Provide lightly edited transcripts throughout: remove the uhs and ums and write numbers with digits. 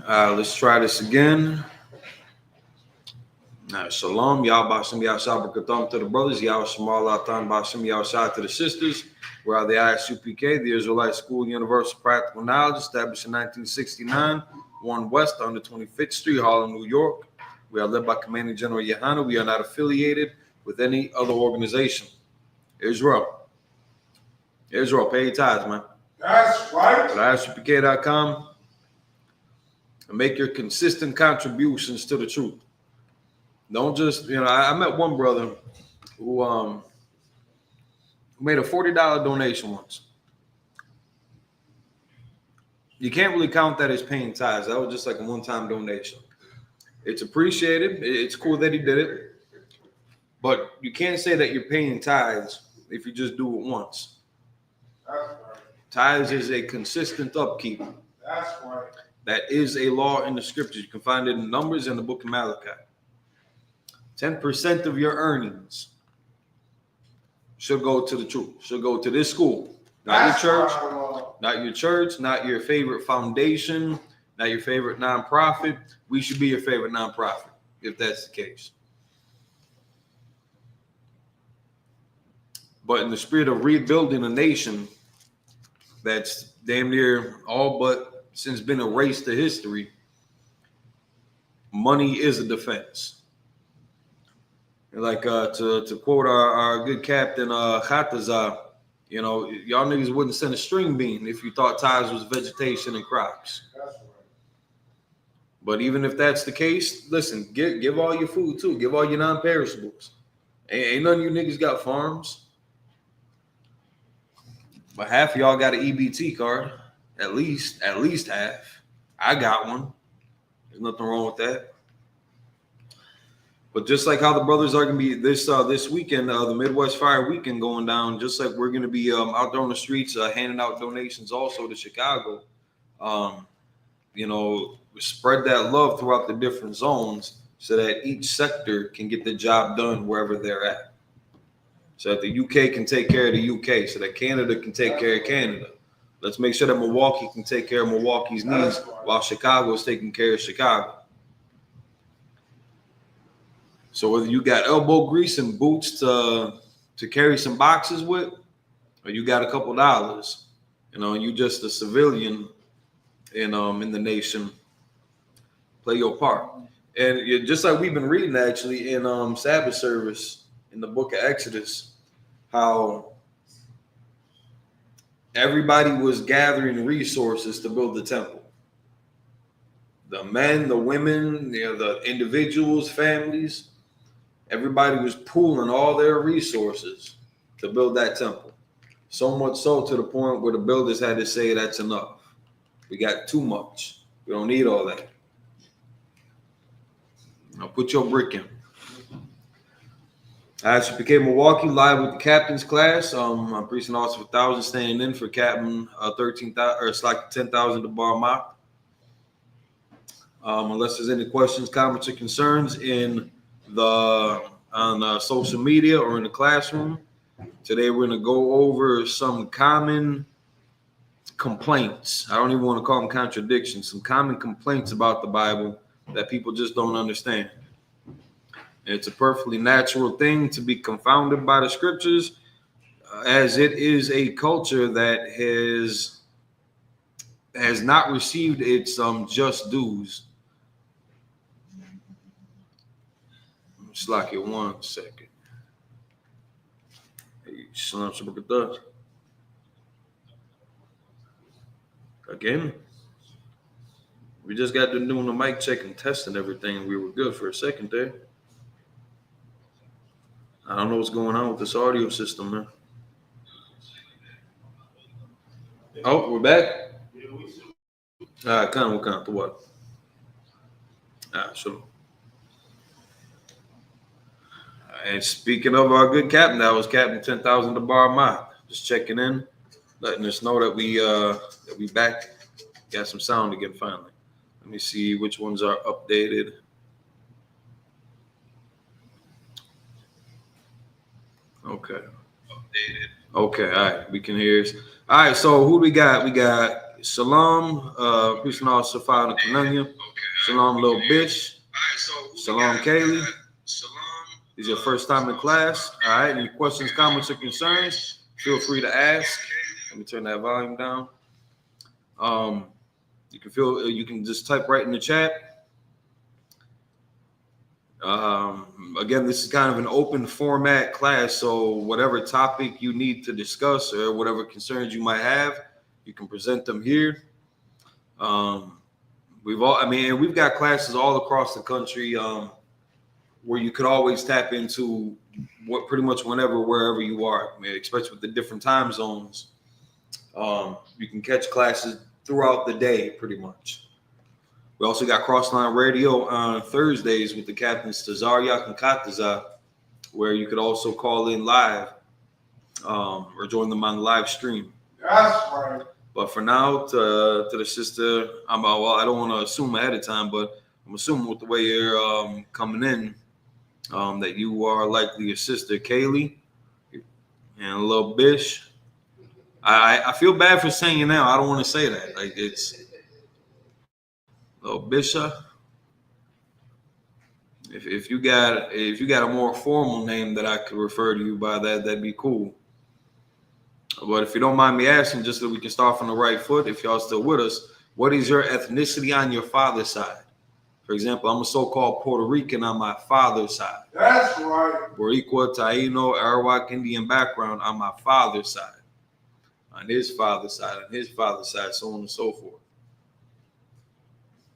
Let's try this again. Shalom, y'all Bashim Yashabakatham to the brothers, y'all Shamal Atan Bashim Yashai to the sisters. We are the ISUPK, the Israelite School Universal Practical Knowledge, established in 1969, 1 West on the 25th Street, Harlem, New York. We are led by Commanding General Yohana. We are not affiliated with any other organization. Israel, pay your tithes, man. That's right. Go to ISUPK.com and make your consistent contributions to the truth. Don't just, I met one brother who made a $40 donation once. You can't really count that as paying tithes. That was just like a one-time donation. It's appreciated. It's cool that he did it. But you can't say that you're paying tithes if you just do it once. That's right. Tithes is a consistent upkeep. That's right. That is a law in the scriptures. You can find it in Numbers and the book of Malachi. 10% of your earnings should go to the truth, should go to this school, not your church, not your favorite foundation, not your favorite nonprofit. We should be your favorite nonprofit, if that's the case. But in the spirit of rebuilding a nation that's damn near all but since been erased to history, money is a defense. Like to quote our good captain Captins, y'all niggas wouldn't send a string bean if you thought tithes was vegetation and crops. That's right. But even if that's the case, listen, give all your food too. Give all your non-perishables. Ain't none of you niggas got farms. But half of y'all got an EBT card. At least half. I got one. There's nothing wrong with that. But just like how the brothers are going to be this weekend, the Midwest Fire Weekend going down, just like we're going to be out there on the streets handing out donations also to Chicago, spread that love throughout the different zones so that each sector can get the job done wherever they're at. So that the UK can take care of the UK, so that Canada can take care of Canada. Let's make sure that Milwaukee can take care of Milwaukee's needs while Chicago is taking care of Chicago. So whether you got elbow grease and boots to carry some boxes with, or you got a couple dollars, you just a civilian in the nation, play your part. And just like we've been reading actually in Sabbath service in the book of Exodus, how everybody was gathering resources to build the temple. The men, the women, the individuals, families. Everybody was pooling all their resources to build that temple. So much so to the point where the builders had to say that's enough. We got too much. We don't need all that. Now put your brick in. I actually became Milwaukee live with the captain's class. I'm preaching also for 1,000 standing in for Captain 13,000 or it's like 10,000 to bar mock. Unless there's any questions, comments, or concerns on social media or in the classroom. Today we're going to go over some common complaints. I don't even want to call them contradictions. Some common complaints about the Bible that people just don't understand. And it's a perfectly natural thing to be confounded by the scriptures, as it is a culture that has not received its just dues. Slack it 1 second. Again, we just got to doing the mic check and testing everything. We were good for a second there. I don't know what's going on with this audio system, man. Oh, we're back? All right, count to what? All right, sure. And speaking of our good captain, that was Captain 10,000 to bar mock. Just checking in, letting us know that we back. Got some sound again finally. Let me see which ones are updated. Okay. Updated. Okay, all right. We can hear. All right, so who we got? We got Shalom, peace and all, Safar Kananya. Shalom, Lil Bish. Shalom, Kaylee. This is your first time in class. All right, any questions, comments, or concerns, feel free to ask. Let me turn that volume down. You can just type right in the chat. Again, this is kind of an open format class, so whatever topic you need to discuss or whatever concerns you might have, you can present them here. We've got classes all across the country where you could always tap into what pretty much wherever you are, especially with the different time zones. You can catch classes throughout the day pretty much. We also got Crossline Radio on Thursdays with the Captins Tazaryak and Kataza, where you could also call in live or join them on the live stream. That's right. But for now, to the sister, I don't want to assume ahead of time, but I'm assuming with the way you're coming in, that you are likely your sister, Kaylee, and a little Bish. I feel bad for saying it now. I don't want to say that. Like, it's little Bisha. If you got a more formal name that I could refer to you by, that'd be cool. But if you don't mind me asking, just so we can start from the right foot, if y'all still with us, what is your ethnicity on your father's side? For example, I'm a so-called Puerto Rican on my father's side. That's right. Boricua, Taino, Arawak, Indian background on my father's side. On his father's side, so on and so forth.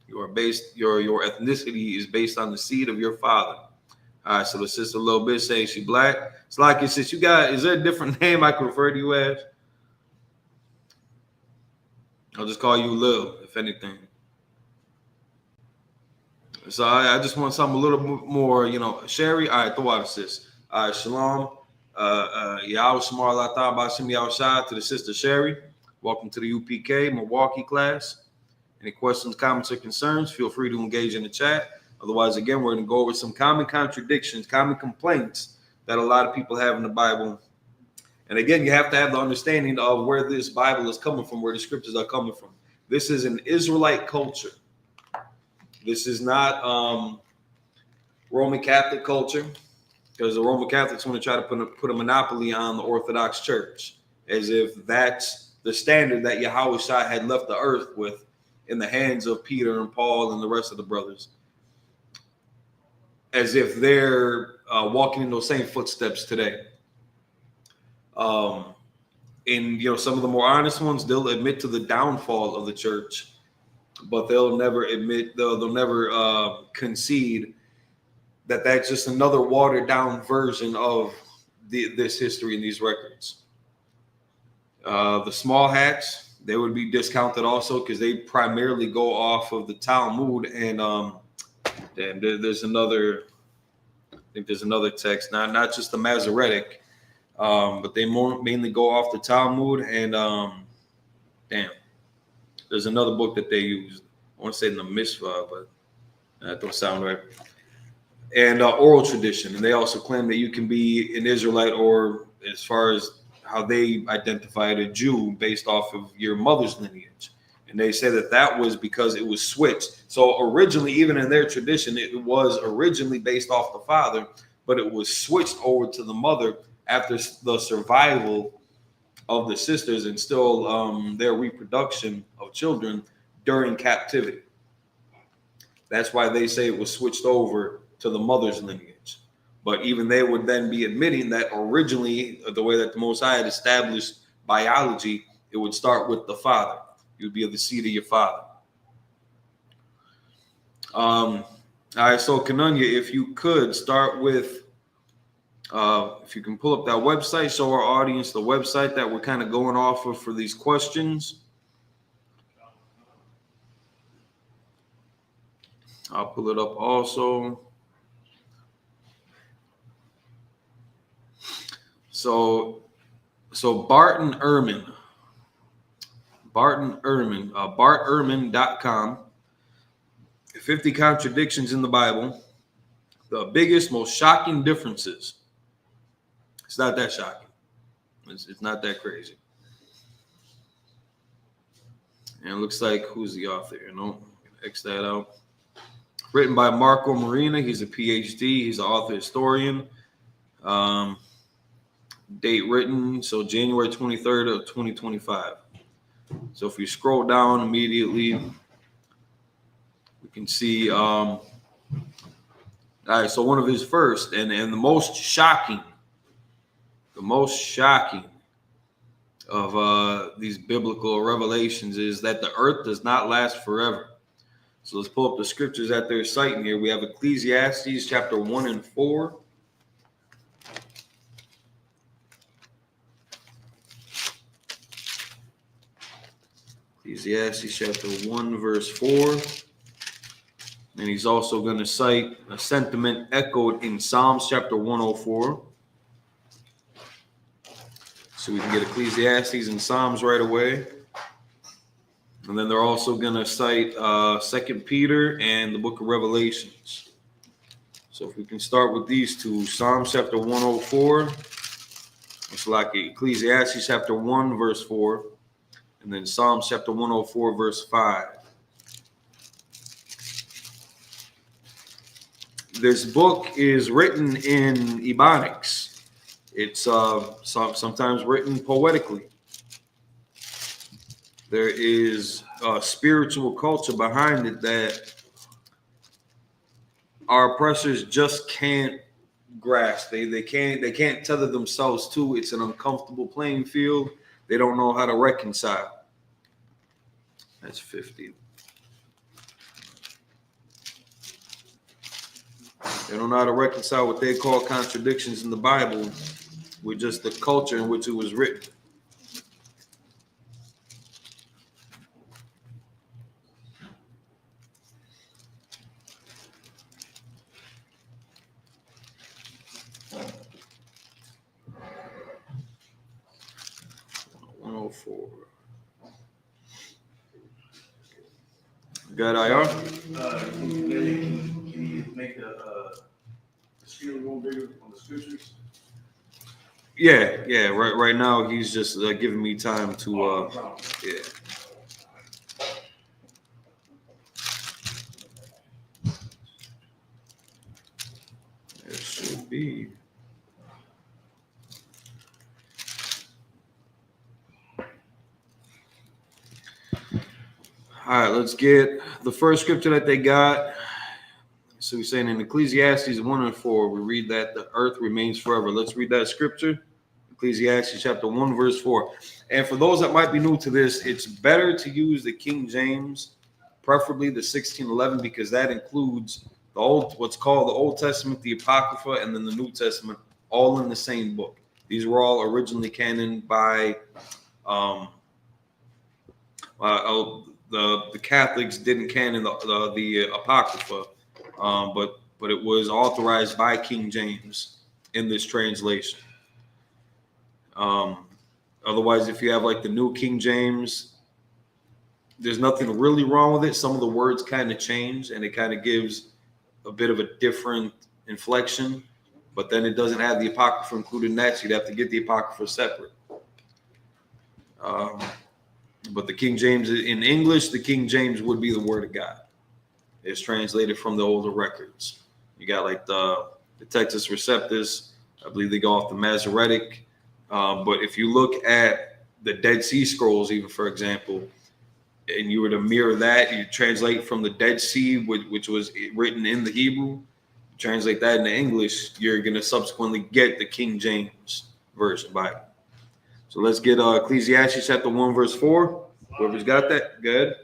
Your ethnicity is based on the seed of your father. All right, so the sister a little bit saying she black. It's like it says, is there a different name I could refer to you as? I'll just call you Lil, if anything. So I just want something a little more, Sherry. All right, the water sis. All right, shalom. Yahweh Shamar Latah Bashim Yahushua to the sister Sherry. Welcome to the UPK Milwaukee class. Any questions, comments, or concerns, feel free to engage in the chat. Otherwise, again, we're going to go over some common contradictions, common complaints that a lot of people have in the Bible. And again, you have to have the understanding of where this Bible is coming from, where the scriptures are coming from. This is an Israelite culture. This is not Roman Catholic culture, because the Roman Catholics want to try to put a monopoly on the Orthodox Church, as if that's the standard that Yahweh Shai had left the earth with in the hands of Peter and Paul and the rest of the brothers, as if they're walking in those same footsteps today. And some of the more honest ones, they'll admit to the downfall of the church, but they'll never concede that that's just another watered down version of this history and these records. The small hats, they would be discounted also because they primarily go off of the Talmud and there's another text, not just the Masoretic, but they mainly go off the Talmud and there's another book that they use. I want to say the Mitzvah, but that don't sound right. And oral tradition, and they also claim that you can be an Israelite, or as far as how they identified a Jew, based off of your mother's lineage. And they say that was because it was switched. So originally, even in their tradition, it was originally based off the father, but it was switched over to the mother after the survival of the sisters and still their reproduction of children during captivity. That's why they say it was switched over to the mother's lineage. But even they would then be admitting that originally, the way that the Most High had established biology, it would start with the father. You would be of the seed of your father. All right, so Kananya, if you could start with, if you can pull up that website, show our audience the website that we're kind of going off of for these questions. I'll pull it up also. So Barton Ehrman, bartehrman.com, 50 contradictions in the Bible, the biggest, most shocking differences. It's not that shocking. It's not that crazy. And it looks like, who's the author? No, X that out. Written by Marco Marina. He's a PhD. He's an author historian. Date written, so January 23rd of 2025. So if you scroll down immediately, we can see, all right, so one of his first and the most shocking of these biblical revelations is that the earth does not last forever. So let's pull up the scriptures that they're citing here. We have Ecclesiastes chapter 1 and 4. Ecclesiastes chapter 1, verse 4. And he's also going to cite a sentiment echoed in Psalms chapter 104. So we can get Ecclesiastes and Psalms right away. And then they're also going to cite 2 Peter and the book of Revelations. So if we can start with these two, Psalms chapter 104. It's like Ecclesiastes chapter 1, verse 4. And then Psalms chapter 104, verse 5. This book is written in Ebonics. It's sometimes written poetically. There is a spiritual culture behind it that our oppressors just can't grasp. They can't tether themselves to. It's an uncomfortable playing field. They don't know how to reconcile. That's 50. They don't know how to reconcile what they call contradictions in the Bible with just the culture in which it was written. Got IR? Can you make the screen a little bigger on the scriptures? Yeah. Right now, he's just giving me time to. Yeah. It should be. All right, let's get the first scripture that they got. So we're saying in Ecclesiastes 1 and 4, we read that the earth remains forever. Let's read that scripture. Ecclesiastes chapter 1, verse 4. And for those that might be new to this, it's better to use the King James, preferably the 1611, because that includes the what's called the Old Testament, the Apocrypha, and then the New Testament, all in the same book. These were all originally canoned by the Catholics didn't canon the Apocrypha, but it was authorized by King James in this translation. Otherwise, if you have like the New King James, there's nothing really wrong with it. Some of the words kind of change, and it kind of gives a bit of a different inflection, but then it doesn't have the Apocrypha included in that, so you'd have to get the Apocrypha separate. But the King James, in English, the King James would be the Word of God. It's translated from the older records. You got like the Textus Receptus. I believe they go off the Masoretic. But if you look at the Dead Sea Scrolls, even for example, and you were to mirror that, you translate from the Dead Sea, which was written in the Hebrew, translate that into English, you're going to subsequently get the King James Version Bible. So let's get Ecclesiastes chapter 1, verse 4. Whoever's got that, good.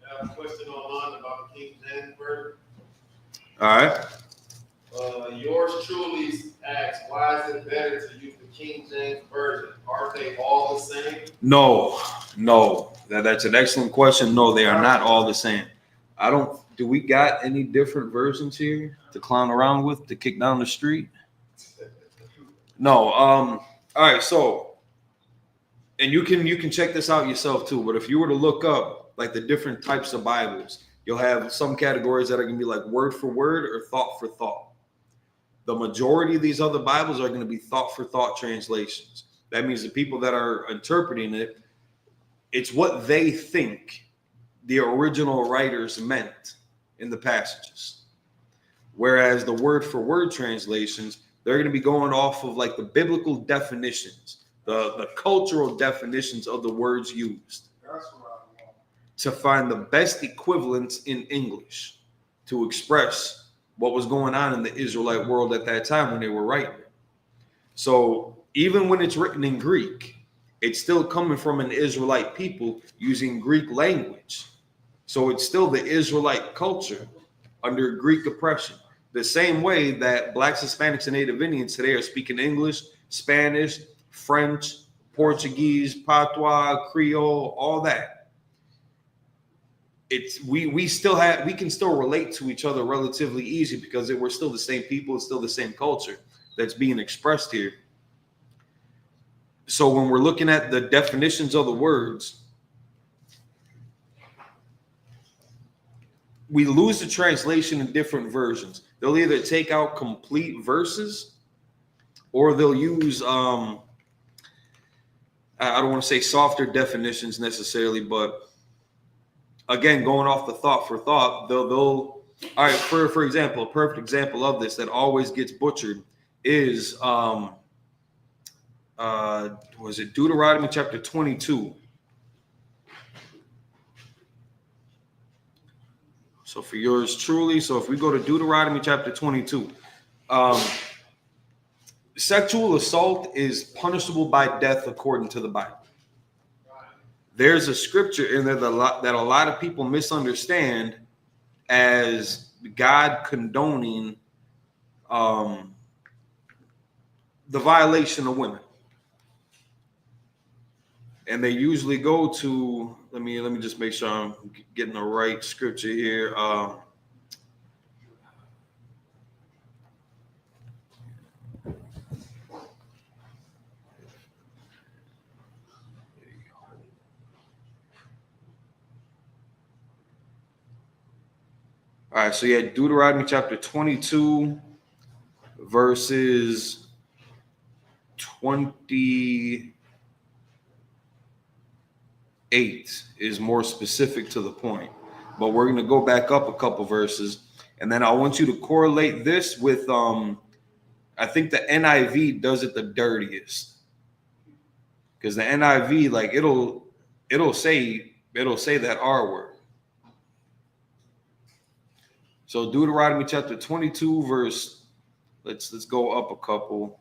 I have a question online about the King James Version. All right. Yours truly asks, why is it better to use the King James Version? Aren't they all the same? No. That's an excellent question. No, they are not all the same. Do we got any different versions here to clown around with, to kick down the street? No. All right, so, and you can check this out yourself too, but if you were to look up like the different types of Bibles, you'll have some categories that are going to be like word for word or thought for thought. The majority of these other Bibles are going to be thought for thought translations. That means the people that are interpreting it, It's what they think the original writers meant in the passages. Whereas the word for word translations, they're going to be going off of like the biblical definitions, the cultural definitions of the words used. That's what I want. To find the best equivalents in English to express what was going on in the Israelite world at that time when they were writing it. So even when it's written in Greek, it's still coming from an Israelite people using Greek language. So it's still the Israelite culture under Greek oppression. The same way that Blacks, Hispanics, and Native Indians today are speaking English, Spanish, French, Portuguese, Patois, Creole, all that. We can still relate to each other relatively easy because we're still the same people, it's still the same culture that's being expressed here. So when we're looking at the definitions of the words, we lose the translation in different versions. They'll either take out complete verses or they'll use I don't want to say softer definitions necessarily, but again, going off the thought for thought, they'll all right, for example, a perfect example of this that always gets butchered is was it Deuteronomy chapter 22. So for yours truly, so if we go to Deuteronomy chapter 22, sexual assault is punishable by death according to the Bible. There's a scripture in there that a lot of people misunderstand as God condoning the violation of women. And they usually go to, let me just make sure I'm getting the right scripture here. All right, so yeah, Deuteronomy chapter 22, verses 28 is more specific to the point. But we're going to go back up a couple verses, and then I want you to correlate this with I think the NIV does it the dirtiest. Because the NIV, like it'll say that R word. So Deuteronomy chapter 22, verse, let's go up a couple.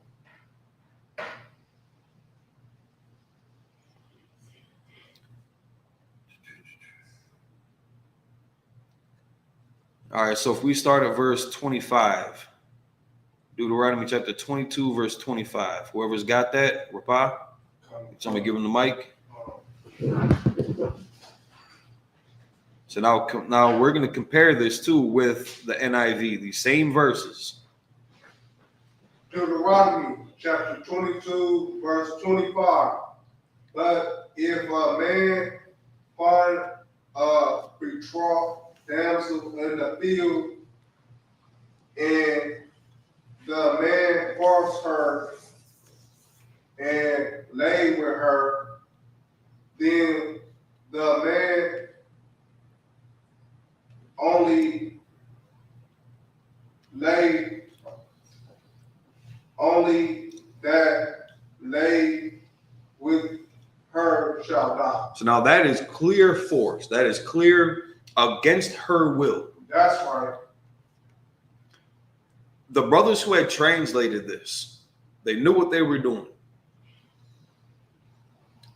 All right, so if we start at verse 25, Deuteronomy chapter 22, verse 25. Whoever's got that, Rapah, somebody give him the mic. So now we're going to compare this too with the NIV, the same verses. Deuteronomy chapter 22, verse 25. But if a man find a betrothed damsel in the field, and the man forced her and lay with her, then the man only that lay with her shall die. So now that is clear force. That is clear against her will. That's right. The brothers who had translated this, they knew what they were doing.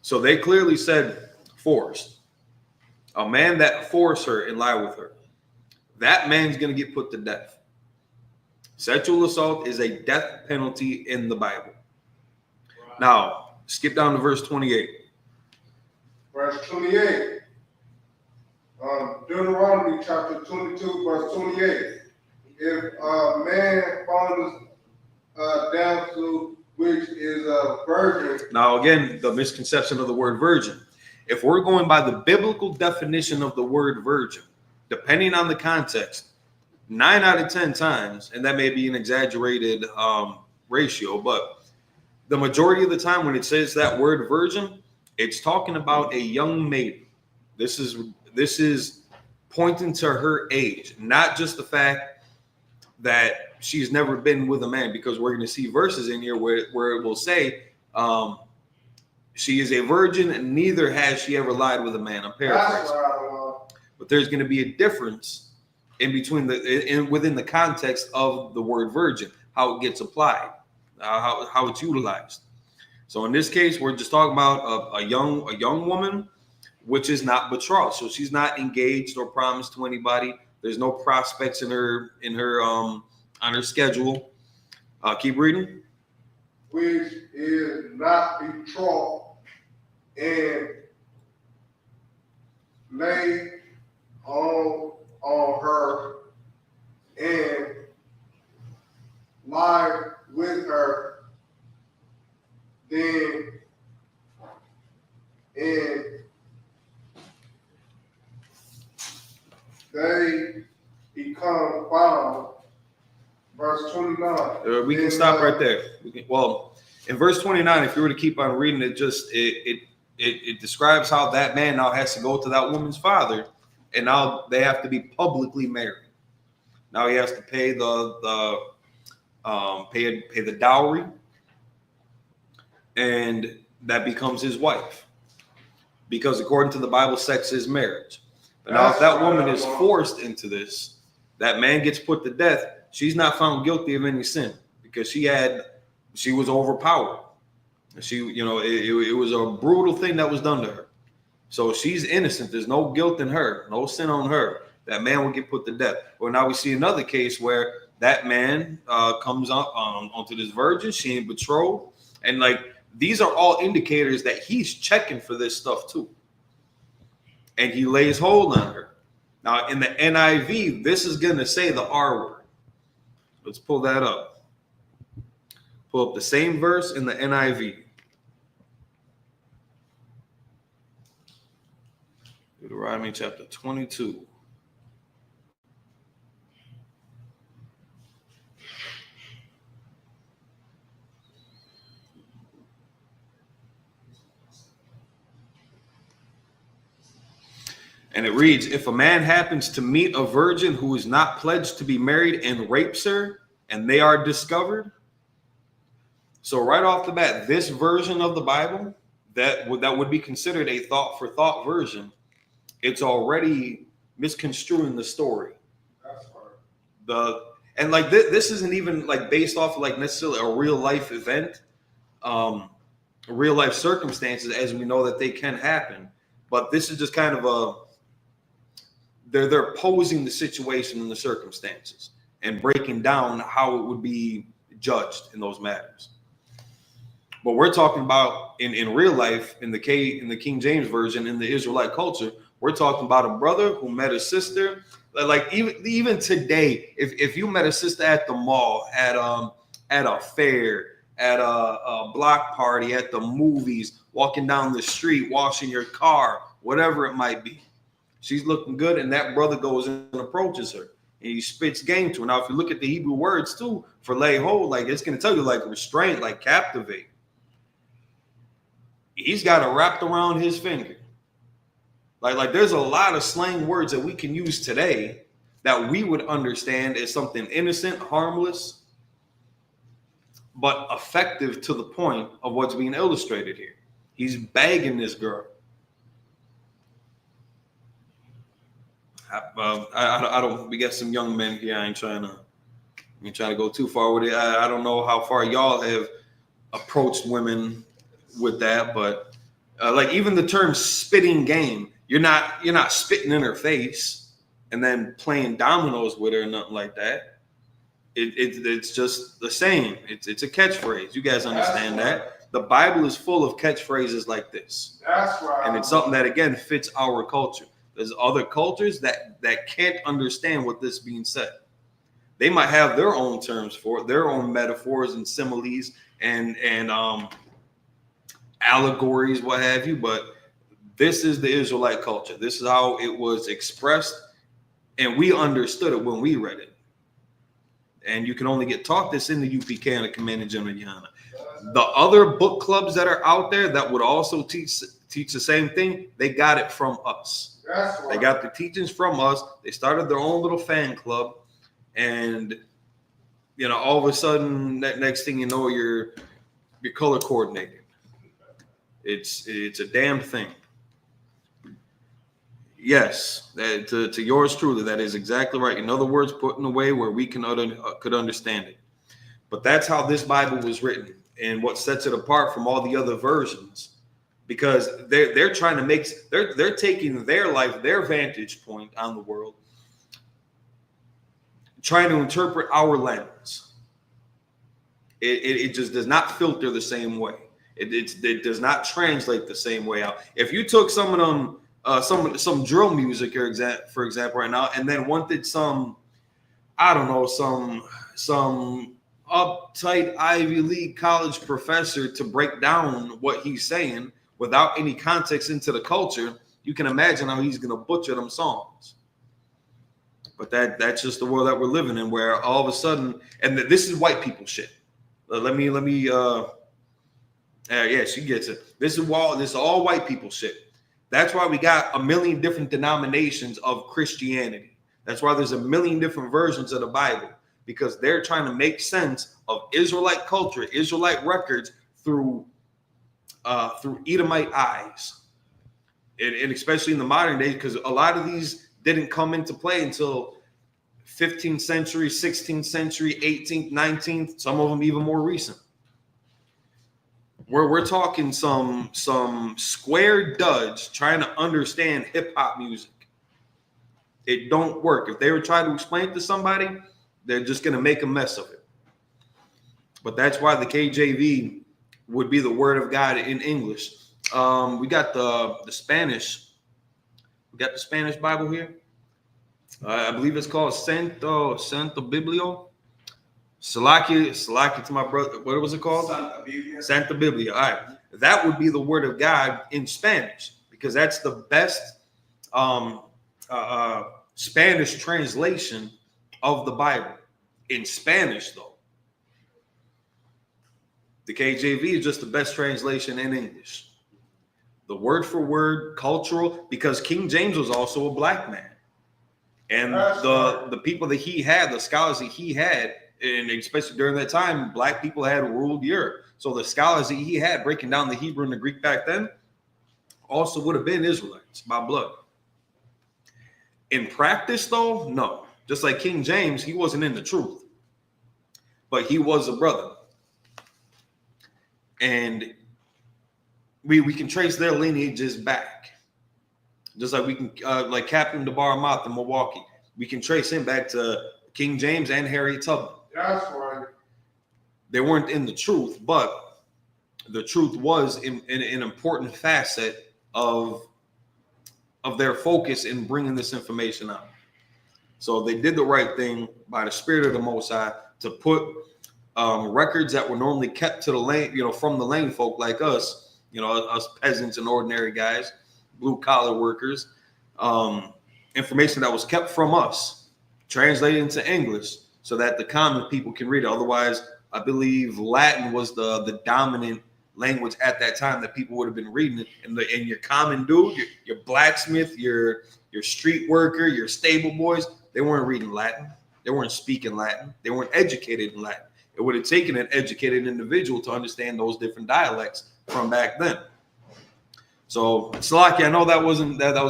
So they clearly said forced. A man that forced her and lie with her, that man's going to get put to death. Sexual assault is a death penalty in the Bible. Right. Now, skip down to verse 28. Verse 28. Deuteronomy chapter 22, verse 28. If a man finds a damsel which is a virgin. Now, again, the misconception of the word virgin. If we're going by the biblical definition of the word virgin, depending on the context, 9 out of 10 times, and that may be an exaggerated ratio, but the majority of the time when it says that word virgin, It's talking about a young maiden. This is pointing to her age, not just the fact that she's never been with a man, because we're going to see verses in here where it will say she is a virgin and neither has she ever lied with a man. I'm paraphrasing. But there's going to be a difference in between within the context of the word virgin, how it gets applied, how it's utilized. So in this case, we're just talking about a young woman, which is not betrothed. So she's not engaged or promised to anybody. There's no prospects in her on her schedule. Keep reading. Which is not betrothed and lay on her and lie with her, then and they become bound. Verse 29. We can stop right there. In verse 29, if you were to keep on reading it, it describes how that man now has to go to that woman's father, and now they have to be publicly married. Now he has to pay the dowry, and that becomes his wife, because according to the Bible, sex is marriage. But now, if that woman is forced into this, that man gets put to death. She's not found guilty of any sin because she was overpowered. It was a brutal thing that was done to her. So she's innocent. There's no guilt in her, no sin on her. That man will get put to death. Well, now we see another case where that man comes up onto this virgin. She ain't betrothed. And these are all indicators that he's checking for this stuff too. And he lays hold on her. Now in the NIV, this is going to say the R word. Let's pull that up. Pull up the same verse in the NIV. Deuteronomy chapter 22. And it reads, if a man happens to meet a virgin who is not pledged to be married and rapes her, and they are discovered. So right off the bat, this version of the Bible, that would be considered a thought for thought version, it's already misconstruing the story. That's right. This isn't even based off of necessarily a real life event, real life circumstances, as we know that they can happen. But this is just kind of they're posing the situation and the circumstances and breaking down how it would be judged in those matters. But we're talking about in real life, in the King James Version, in the Israelite culture, we're talking about a brother who met a sister. Even today, if you met a sister at the mall, at a fair, at a block party, at the movies, walking down the street, washing your car, whatever it might be, she's looking good, and that brother goes and approaches her, and he spits game to her. Now, if you look at the Hebrew words too for lay hold, it's going to tell you restraint, captivate. He's got it wrapped around his finger. There's a lot of slang words that we can use today that we would understand as something innocent, harmless, but effective to the point of what's being illustrated here. He's bagging this girl. I don't. We got some young men here. I ain't trying to go too far with it. I don't know how far y'all have approached women with that, but even the term spitting game, you're not spitting in her face and then playing dominoes with her or nothing like that. It's just the same. It's a catchphrase. You guys understand that? The Bible is full of catchphrases like this. That's right. And it's something that again fits our culture. There's other cultures that can't understand what this being said. They might have their own terms for it, their own metaphors and similes and allegories, what have you. But this is the Israelite culture. This is how it was expressed, and we understood it when we read it. And you can only get taught this in the UPK and the Command and General Yana. The other book clubs that are out there that would also teach teach the same thing. They got it from us. That's They right. got the teachings from us. They started their own little fan club, and all of a sudden, next thing you know, you're color coordinated. It's a damn thing. Yes, to yours truly, that is exactly right. In other words, put in a way where we could understand it. But that's how this Bible was written, and what sets it apart from all the other versions, because they're trying to they're taking their life, their vantage point on the world, trying to interpret our lens. It just does not filter the same way. It does not translate the same way out. If you took some of them, some drill music, for example, right now, and then wanted some, I don't know, some uptight Ivy League college professor to break down what he's saying without any context into the culture, you can imagine how he's going to butcher them songs. But that's just the world that we're living in, where all of a sudden, and this is white people shit. Let me. Yeah, she gets it. This is all white people shit. That's why we got a million different denominations of Christianity. That's why there's a million different versions of the Bible, because they're trying to make sense of Israelite culture, Israelite records through Edomite eyes, and especially in the modern day, because a lot of these didn't come into play until 15th century, 16th century, 18th, 19th, some of them even more recent. We're talking some square duds trying to understand hip hop music. It don't work. If they were trying to explain it to somebody, they're just going to make a mess of it. But that's why the KJV would be the word of God in English. We got the Spanish. We got the Spanish Bible here. I believe it's called Santo Biblio. Salaki to my brother. What was it called? Santa Biblia. All right. That would be the word of God in Spanish, because that's the best Spanish translation of the Bible. In Spanish, though. The KJV is just the best translation in English. The word for word, cultural, because King James was also a black man. And the people that he had, the scholars that he had, and especially during that time, black people had ruled Europe. So the scholars that he had breaking down the Hebrew and the Greek back then also would have been Israelites by blood. In practice, though, no. Just like King James, he wasn't in the truth, but he was a brother. And we can trace their lineages back. Just like we can, like Captain DeBar in Milwaukee, we can trace him back to King James and Harriet Tubman. That's right. They weren't in the truth, but the truth was in an important facet of their focus in bringing this information out. So they did the right thing by the Spirit of the Most High to put records that were normally kept to the lane, from the lane folk like us, us peasants and ordinary guys, blue collar workers, information that was kept from us, translated into English so that the common people can read it. Otherwise, I believe Latin was the dominant language at that time that people would have been reading it. And your common dude, your blacksmith, your street worker, your stable boys, they weren't reading Latin. They weren't speaking Latin. They weren't educated in Latin. It would have taken an educated individual to understand those different dialects from back then. So, Salaki, I know that was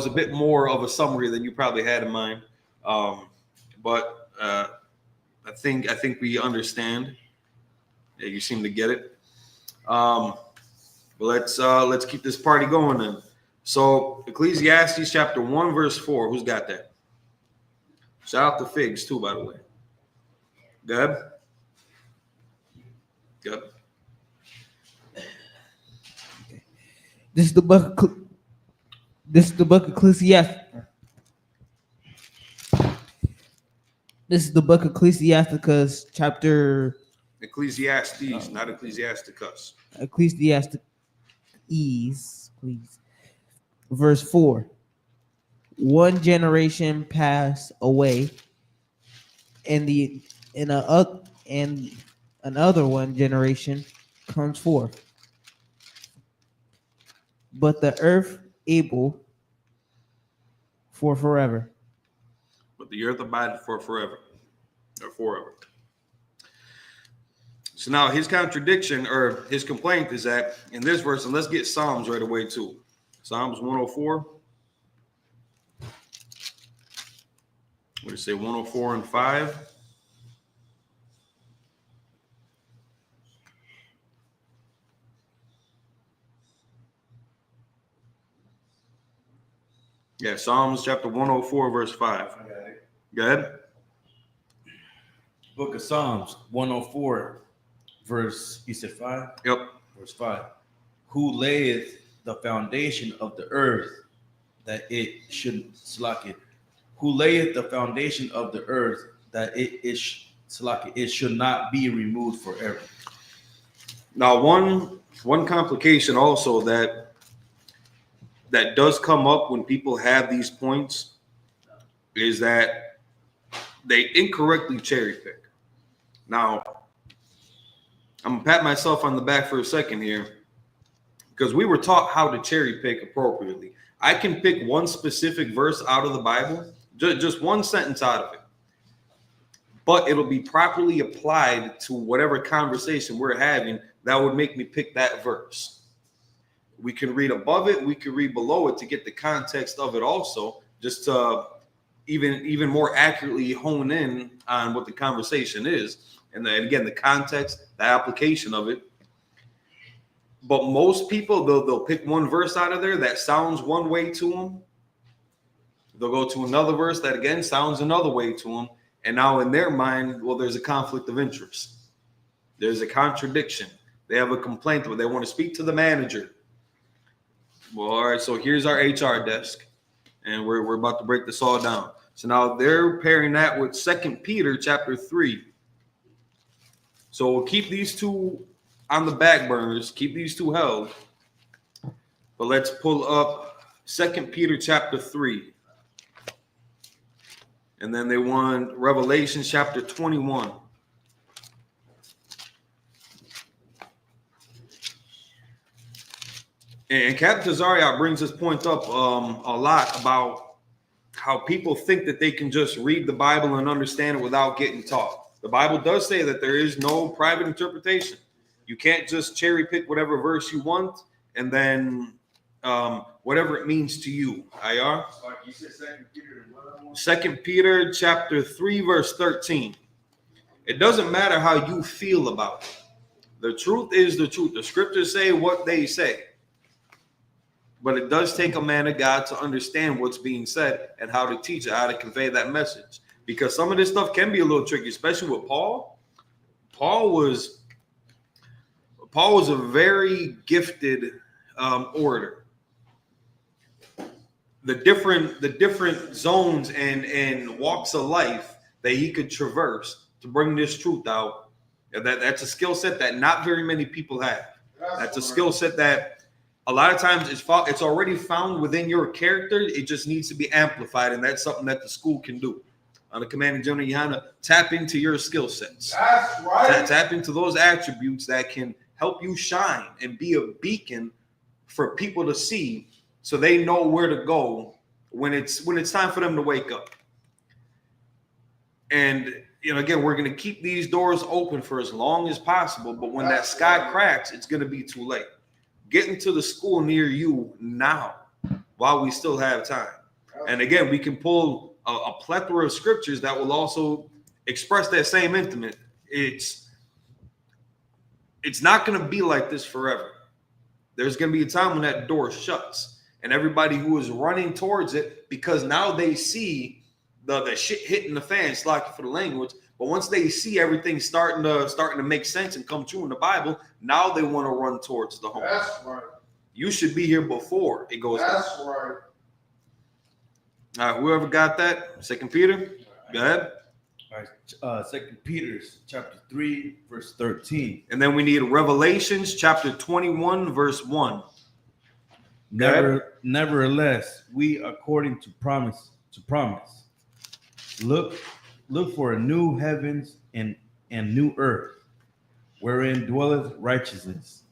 a bit more of a summary than you probably had in mind, but I think we understand. Yeah, you seem to get it. But let's keep this party going then. So, Ecclesiastes chapter 1 verse 4. Who's got that? Shout out to Figs too, by the way. Good. Good. This is the book of Ecclesiastes. This is the book of Ecclesiasticus, chapter Ecclesiastes, not Ecclesiasticus. Ecclesiastes, please. Verse 4. One generation pass away, and another one generation comes forth. but the earth able for forever. But the earth abideth for forever, or forever. So now his contradiction or his complaint is that in this verse, and let's get Psalms right away too. Psalms 104. What do you say? 104 and 5. Yeah, Psalms chapter 104, verse 5. I got it. Go ahead. Book of Psalms 104, verse, you said 5? Yep. Verse 5. Who layeth the foundation of the earth that it should slack it? Who layeth the foundation of the earth that it slack it? It should not be removed forever. Now, one complication also that does come up when people have these points is that they incorrectly cherry pick. Now, I'm gonna pat myself on the back for a second here because we were taught how to cherry pick appropriately. I can pick one specific verse out of the Bible, just one sentence out of it, but it'll be properly applied to whatever conversation we're having that would make me pick that verse. We can read above it, we can read below it to get the context of it also, just to even more accurately hone in on what the conversation is. And then again, the context, the application of it. But most people, they'll pick one verse out of there that sounds one way to them. They'll go to another verse that again sounds another way to them. And now in their mind, well, there's a conflict of interest. There's a contradiction. They have a complaint, but they want to speak to the manager. Well, all right, so here's our HR desk, and we're about to break this all down. So now they're pairing that with 2 Peter chapter 3. So we'll keep these two on the back burners, keep these two held. But let's pull up 2 Peter chapter 3. And then they want Revelation chapter 21. And Captain Zaria brings this point up a lot about how people think that they can just read the Bible and understand it without getting taught. The Bible does say that there is no private interpretation. You can't just cherry pick whatever verse you want and then whatever it means to you. IR? Like you said, 2 Peter. 2 Peter chapter 3, verse 13. It doesn't matter how you feel about it. The truth is the truth. The scriptures say what they say. But it does take a man of God to understand what's being said and how to teach it, how to convey that message. Because some of this stuff can be a little tricky, especially with Paul. Paul was a very gifted orator. The different zones and walks of life that he could traverse to bring this truth out, that's a skill set that not very many people have. That's a skill set that a lot of times it's already found within your character. It just needs to be amplified, and that's something that the school can do. On the commanding general, you have to tap into your skill sets. That's right. Tap into those attributes that can help you shine and be a beacon for people to see, so they know where to go when it's time for them to wake up. And again, we're going to keep these doors open for as long as possible. But when that sky cracks, it's going to be too late. Get into the school near you now, while we still have time. And again, we can pull a plethora of scriptures that will also express that same intimate. It's not going to be like this forever. There's going to be a time when that door shuts, and everybody who is running towards it, because now they see the shit hitting the fan, slacking for the language. But once they see everything starting to make sense and come true in the Bible, now they want to run towards the home. That's right. You should be here before it goes down. That's right. All right, whoever got that, 2 Peter, go ahead. All right, 2 Peter chapter 3, verse 13. And then we need Revelations chapter 21, verse 1. Nevertheless, we according to promise, look for a new heavens and new earth, wherein dwelleth righteousness.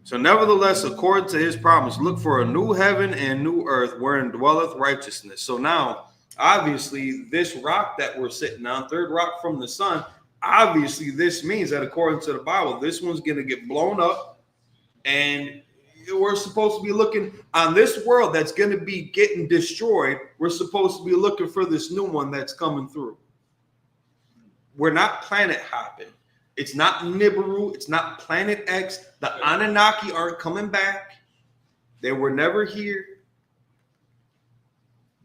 So nevertheless, according to his promise, look for a new heaven and new earth wherein dwelleth righteousness. So now, obviously, this rock that we're sitting on, third rock from the sun, obviously this means that according to the Bible, this one's going to get blown up, and we're supposed to be looking on this world that's going to be getting destroyed. We're supposed to be looking for this new one that's coming through. We're not planet hopping. It's not Nibiru. It's not Planet X. The Anunnaki aren't coming back. They were never here.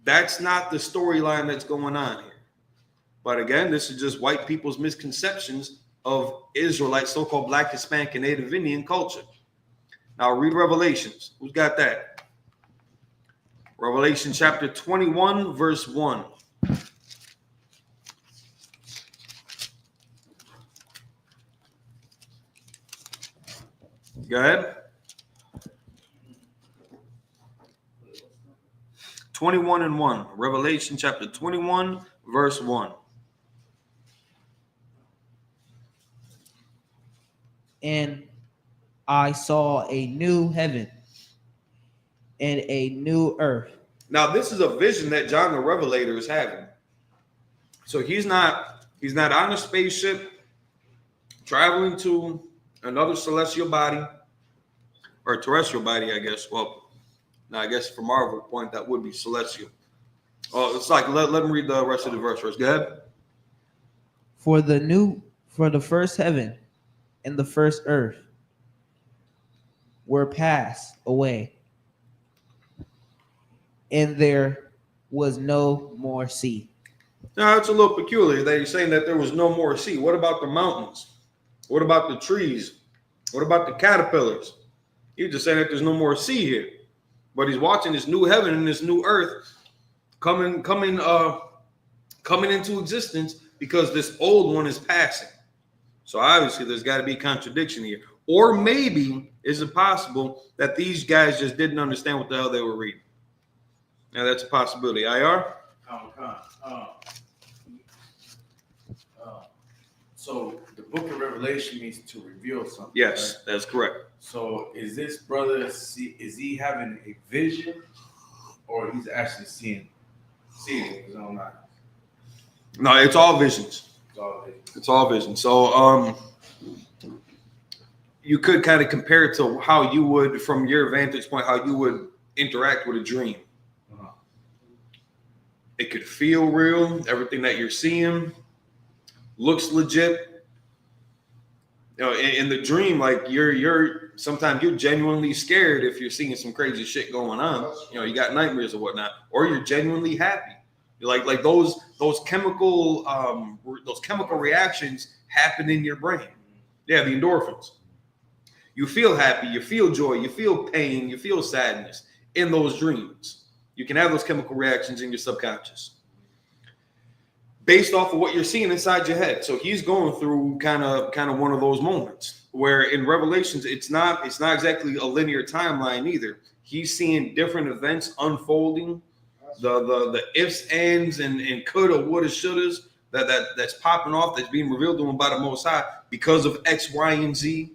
That's not the storyline that's going on here. But again, this is just white people's misconceptions of Israelite, so-called Black, Hispanic, and Native Indian culture. Now read Revelations. Who's got that? Revelation chapter 21, verse 1. Go ahead. 21 and 1. Revelation chapter 21, verse 1. And I saw a new heaven and a new earth. Now, this is a vision that John the Revelator is having. So he's not on a spaceship traveling to another celestial body or terrestrial body, I guess. Well, now I guess from our point that would be celestial. Oh, it's like let me read the rest of the verse first. Go ahead. For the first heaven and the first earth were passed away, and there was no more sea. Now, it's a little peculiar that he's saying that there was no more sea. What about the mountains? What about the trees? What about the caterpillars? He's just saying that there's no more sea here. But he's watching this new heaven and this new earth coming into existence because this old one is passing. So obviously there's got to be a contradiction here. Or maybe is it possible that these guys just didn't understand what the hell they were reading? Now that's a possibility. IR? So the book of Revelation means to reveal something. Yes, right? that's correct. So is this brother, is he having a vision, or he's actually seeing it with his own eyes? No, it's all visions. It's all vision. It's all vision. So you could kind of compare it to how you would, from your vantage point, how you would interact with a dream. Uh-huh. It could feel real. Everything that you're seeing looks legit. You know, in the dream, like you're sometimes you're genuinely scared if you're seeing some crazy shit going on. You know, you got nightmares or whatnot, or you're genuinely happy. You're like those chemical reactions happen in your brain. Yeah, the endorphins. You feel happy, you feel joy, you feel pain, you feel sadness in those dreams. You can have those chemical reactions in your subconscious based off of what you're seeing inside your head. So he's going through kind of one of those moments where in Revelations, it's not exactly a linear timeline either. He's seeing different events unfolding, the ifs, ands, and coulda, woulda, shouldas that's popping off, that's being revealed to him by the Most High because of X, Y, and Z.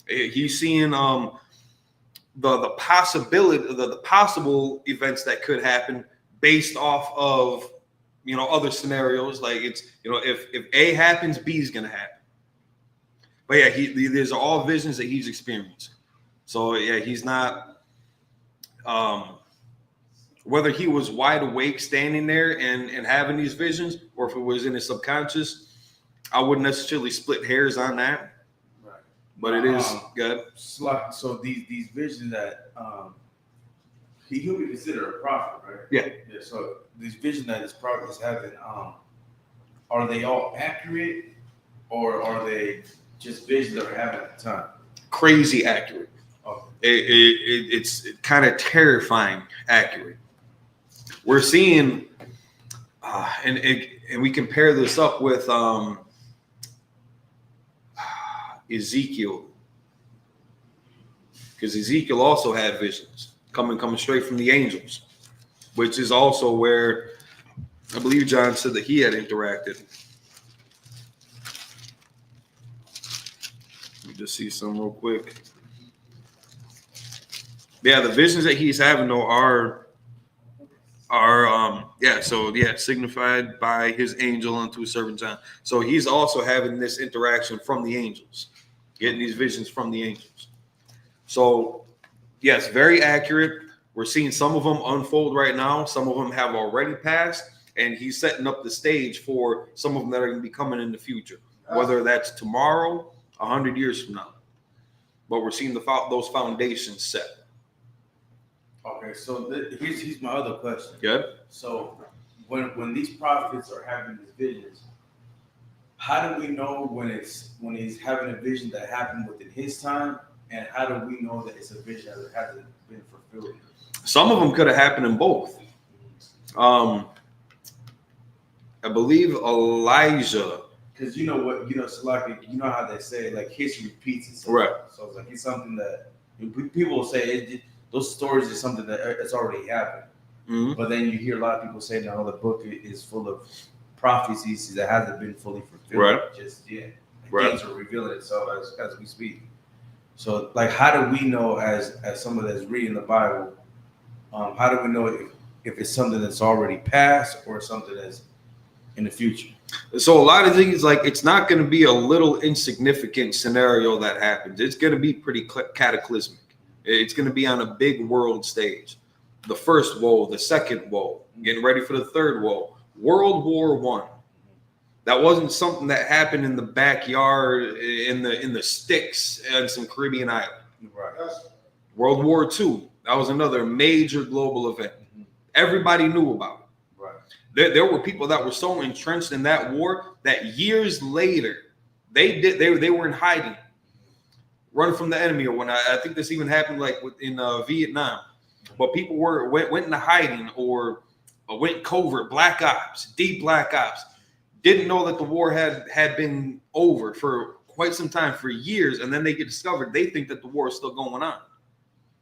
He's seeing the possibility, the possible events that could happen based off of other scenarios. Like it's if A happens, B is gonna happen. But yeah, these are all visions that he's experiencing. So yeah, he's not whether he was wide awake standing there and having these visions, or if it was in his subconscious, I wouldn't necessarily split hairs on that. Right. But it is good. So these visions that he'll be considered a prophet, right? Yeah. So these visions that this prophet is having, are they all accurate, or are they just visions that are having at the time? Crazy accurate. Okay. It's kind of terrifying accurate. We're seeing, and we compare this up with Ezekiel, because Ezekiel also had visions coming straight from the angels, which is also where I believe John said that he had interacted. Let me just see some real quick. Yeah, the visions that he's having though are signified by his angel unto his servant John. So he's also having this interaction from the angels, getting these visions from the angels. So yes, very accurate. We're seeing some of them unfold right now. Some of them have already passed, and he's setting up the stage for some of them that are going to be coming in the future, whether that's tomorrow, 100 years from now. But we're seeing those foundations set. Okay, so here's my other question. Yeah. So when these prophets are having these visions, how do we know when he's having a vision that happened within his time, and how do we know that it's a vision that hasn't been fulfilled? Some of them could have happened in both. I believe Elijah. Because you know what, so like, you know how they say, like, history repeats itself. Right. So it's like, it's something that people will say, those stories is something that it's already happened. Mm-hmm. But then you hear a lot of people say, no, the book is full of prophecies that hasn't been fully fulfilled. Right. Just, Right. things are revealing itself as we speak. So, like, how do we know, as someone that's reading the Bible, how do we know if it's something that's already passed or something that's in the future? So a lot of things, like, it's not going to be a little insignificant scenario that happens. It's going to be pretty cataclysmic. It's going to be on a big world stage. The first woe, the second woe, getting ready for the third woe. World War I. That wasn't something that happened in the backyard, in the sticks, and some Caribbean island. Right. World War II. That was another major global event. Mm-hmm. Everybody knew about it. Right. There were people that were so entrenched in that war that years later they were in hiding, running from the enemy. Or when I think this even happened like in Vietnam, but people went into hiding or went covert, black ops, deep black ops. Didn't know that the war had been over for quite some time, for years, and then they get discovered. They think that the war is still going on.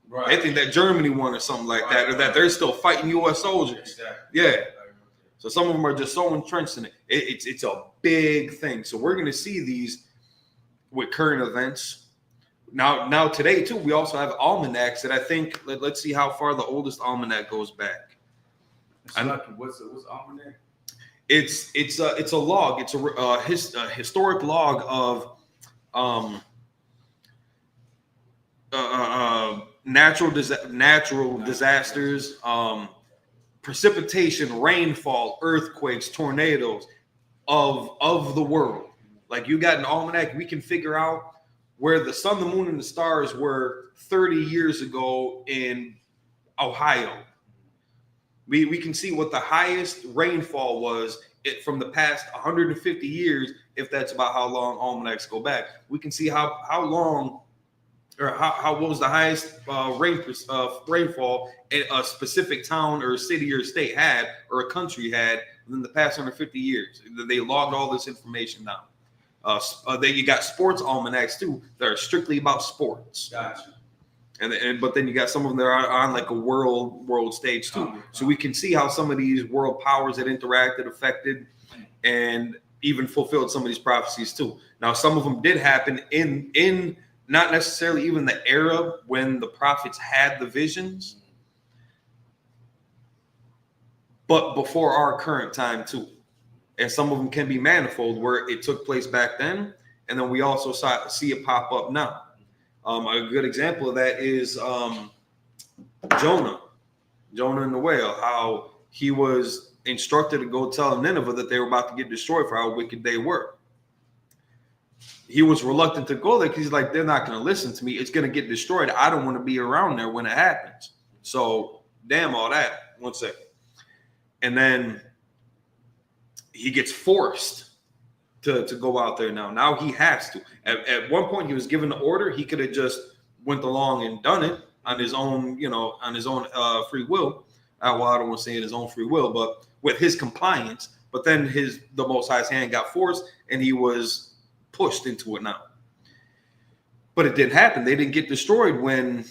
Right. They think that Germany won or something like that, or that they're still fighting U.S. soldiers. Exactly. Yeah. So some of them are just so entrenched in it. It's a big thing. So we're going to see these with current events. Now today too, we also have almanacs that I think. Let's see how far the oldest almanac goes back. What's almanac? It's a log. It's a historic log of natural disasters, precipitation, rainfall, earthquakes, tornadoes of the world. Like, you got an almanac, we can figure out where the sun, the moon, and the stars were 30 years ago in Ohio. We can see what the highest rainfall was from the past 150 years, if that's about how long almanacs go back. We can see how long, or what was the highest rainfall a specific town or city or state had, or a country had, within the past 150 years. They logged all this information down. Then you got sports almanacs too that are strictly about sports. Gotcha. But then you got some of them that are on like a world stage too. So we can see how some of these world powers that interacted, affected, and even fulfilled some of these prophecies too. Now, some of them did happen in not necessarily even the era when the prophets had the visions, but before our current time too. And some of them can be manifold, where it took place back then, and then we also see it pop up now. A good example of that is Jonah and the whale, how he was instructed to go tell Nineveh that they were about to get destroyed for how wicked they were. He was reluctant to go there because he's like, they're not going to listen to me. It's going to get destroyed. I don't want to be around there when it happens. So damn all that. One second. And then he gets forced to go out there now. Now he has to. At one point, he was given the order. He could have just went along and done it on his own, free will. Well, I don't want to say in his own free will, but with his compliance. But then the Most High's hand got forced, and he was pushed into it now. But it didn't happen. They didn't get destroyed when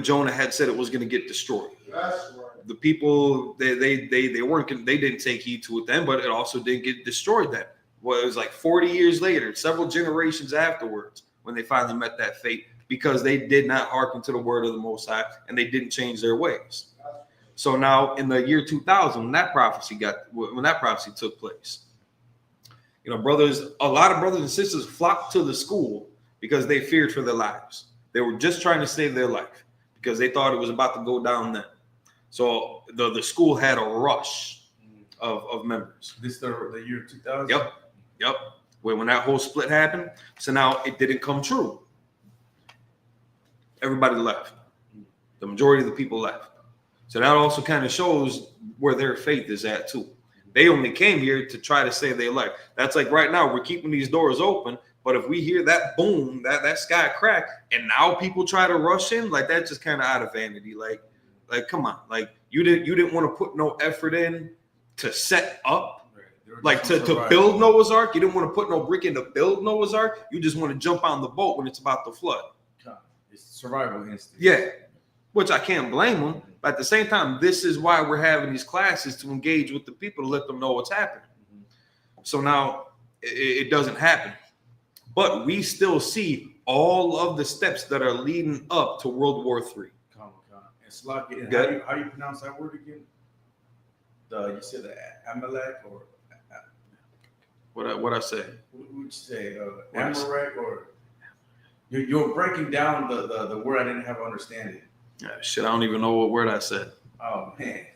Jonah had said it was going to get destroyed. That's right. The people they didn't take heed to it then, but it also didn't get destroyed then. Well, it was like 40 years later, several generations afterwards, when they finally met that fate, because they did not hearken to the word of the Most High and they didn't change their ways. So now in the year 2000, when that prophecy took place, you know, a lot of brothers and sisters flocked to the school because they feared for their lives. They were just trying to save their life because they thought it was about to go down then. So the school had a rush of members. This the year 2000. Yep. When that whole split happened, so now it didn't come true. Everybody left. The majority of the people left. So that also kind of shows where their faith is at too. They only came here to try to save their life. That's like right now, we're keeping these doors open, but if we hear that boom, that sky crack, and now people try to rush in, like that's just kind of out of vanity. Like come on, like you didn't want to put no effort in to set up, like to build Noah's Ark. You didn't want to put no brick in to build Noah's Ark. You just want to jump on the boat when it's about to flood. It's survival instinct. Yeah, which I can't blame them. But at the same time, this is why we're having these classes, to engage with the people, to let them know what's happening. So now it doesn't happen. But we still see all of the steps that are leading up to World War III. And Slaki, how you pronounce that word again? You said the Amalek or What I say? What would you say? Amalek or you're breaking down the word I didn't have understanding. Shit, I don't even know what word I said. Oh man.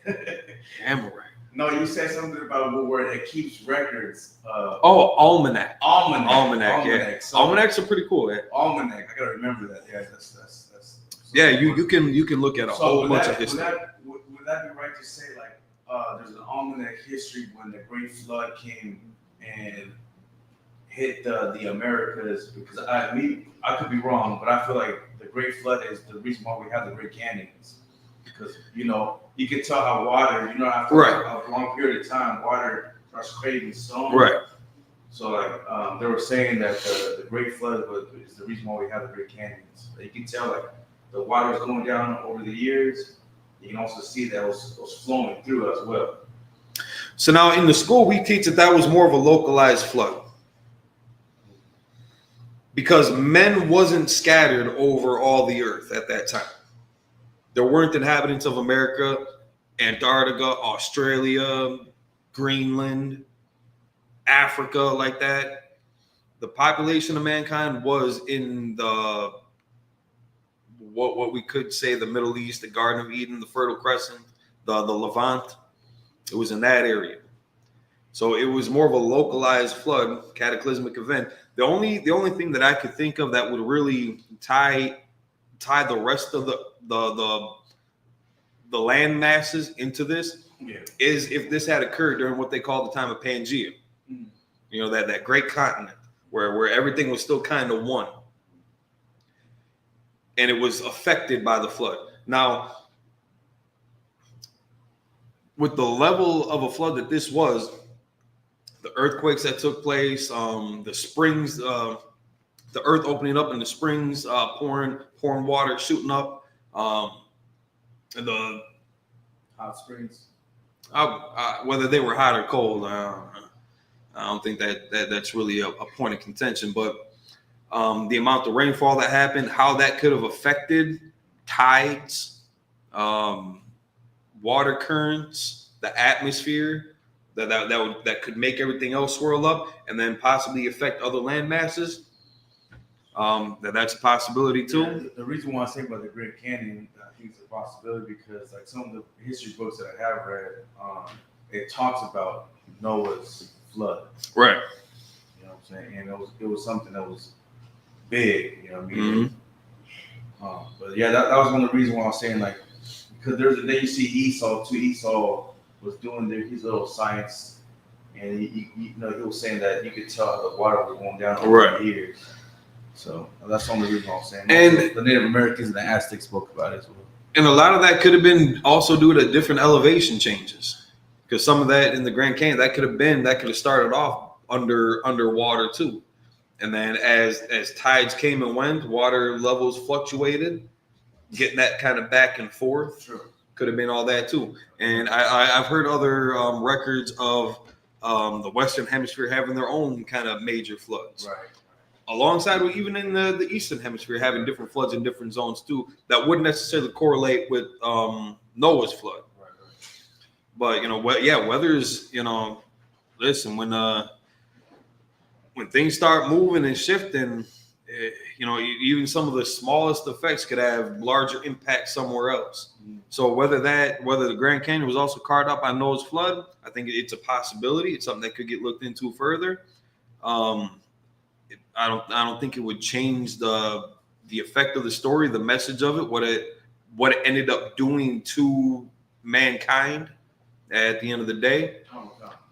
Amaranth. No, you said something about what word that keeps records. Almanac. Almanac. Yeah. So, Almanacs are pretty cool. Yeah. Almanac. I gotta remember that. Yeah, that's yeah, you can look at a whole bunch of history. Would that be right to say like there's an almanac history when the Great Flood came and hit the Americas? Because I could be wrong, but I feel like the Great Flood is the reason why we have the Great Canyons. Because you can tell how water, after a long period of time, water starts craving stone. Right. So like they were saying that the Great Flood is the reason why we have the Great Canyons. You can tell like the water is going down over the years. You can also see that it was flowing through as well. So now in the school we teach that was more of a localized flood, because men wasn't scattered over all the earth at that time. There weren't inhabitants of America, Antarctica, Australia, Greenland, Africa like that. The population of mankind was in the what we could say the Middle East, the Garden of Eden, the Fertile Crescent, the Levant. It was in that area. So it was more of a localized flood, cataclysmic event. The only thing that I could think of that would really tie the rest of the land masses into this is if this had occurred during what they call the time of Pangea. That great continent where everything was still kind of one. And it was affected by the flood. Now, with the level of a flood that this was, the earthquakes that took place, the springs, the earth opening up and the springs pouring water, shooting up, and the hot springs. Whether they were hot or cold, I don't think that's really a point of contention. But the amount of rainfall that happened, how that could have affected tides, water currents, the atmosphere, that could make everything else swirl up and then possibly affect other land masses. That's a possibility too. Yeah, the reason why I say about the Great Canyon, I think it's a possibility because like some of the history books that I have read, it talks about Noah's flood. Right. You know what I'm saying? And it was something that was big, you know what I mean? Mm-hmm. But yeah, that was one of the reasons why I was saying like, because there's a day you see Esau too. Esau was doing his little science, and he was saying that you could tell the water was going down over the years. So that's the only reason I'm saying. And also, the Native Americans and the Aztecs spoke about it as well. And a lot of that could have been also due to different elevation changes, because some of that in the Grand Canyon that could have started off underwater too, and then as tides came and went, water levels fluctuated, getting that kind of back and forth. Sure. Could have been all that too. And I've heard other records of the Western Hemisphere having their own kind of major floods. Right. alongside with even in the Eastern Hemisphere, having different floods in different zones too, that wouldn't necessarily correlate with Noah's flood. But weather is, listen, when things start moving and shifting, even some of the smallest effects could have larger impact somewhere else. So whether the Grand Canyon was also carved out by Noah's flood, I think it's a possibility. It's something that could get looked into further. I don't think it would change the effect of the story, the message of it, what it ended up doing to mankind at the end of the day.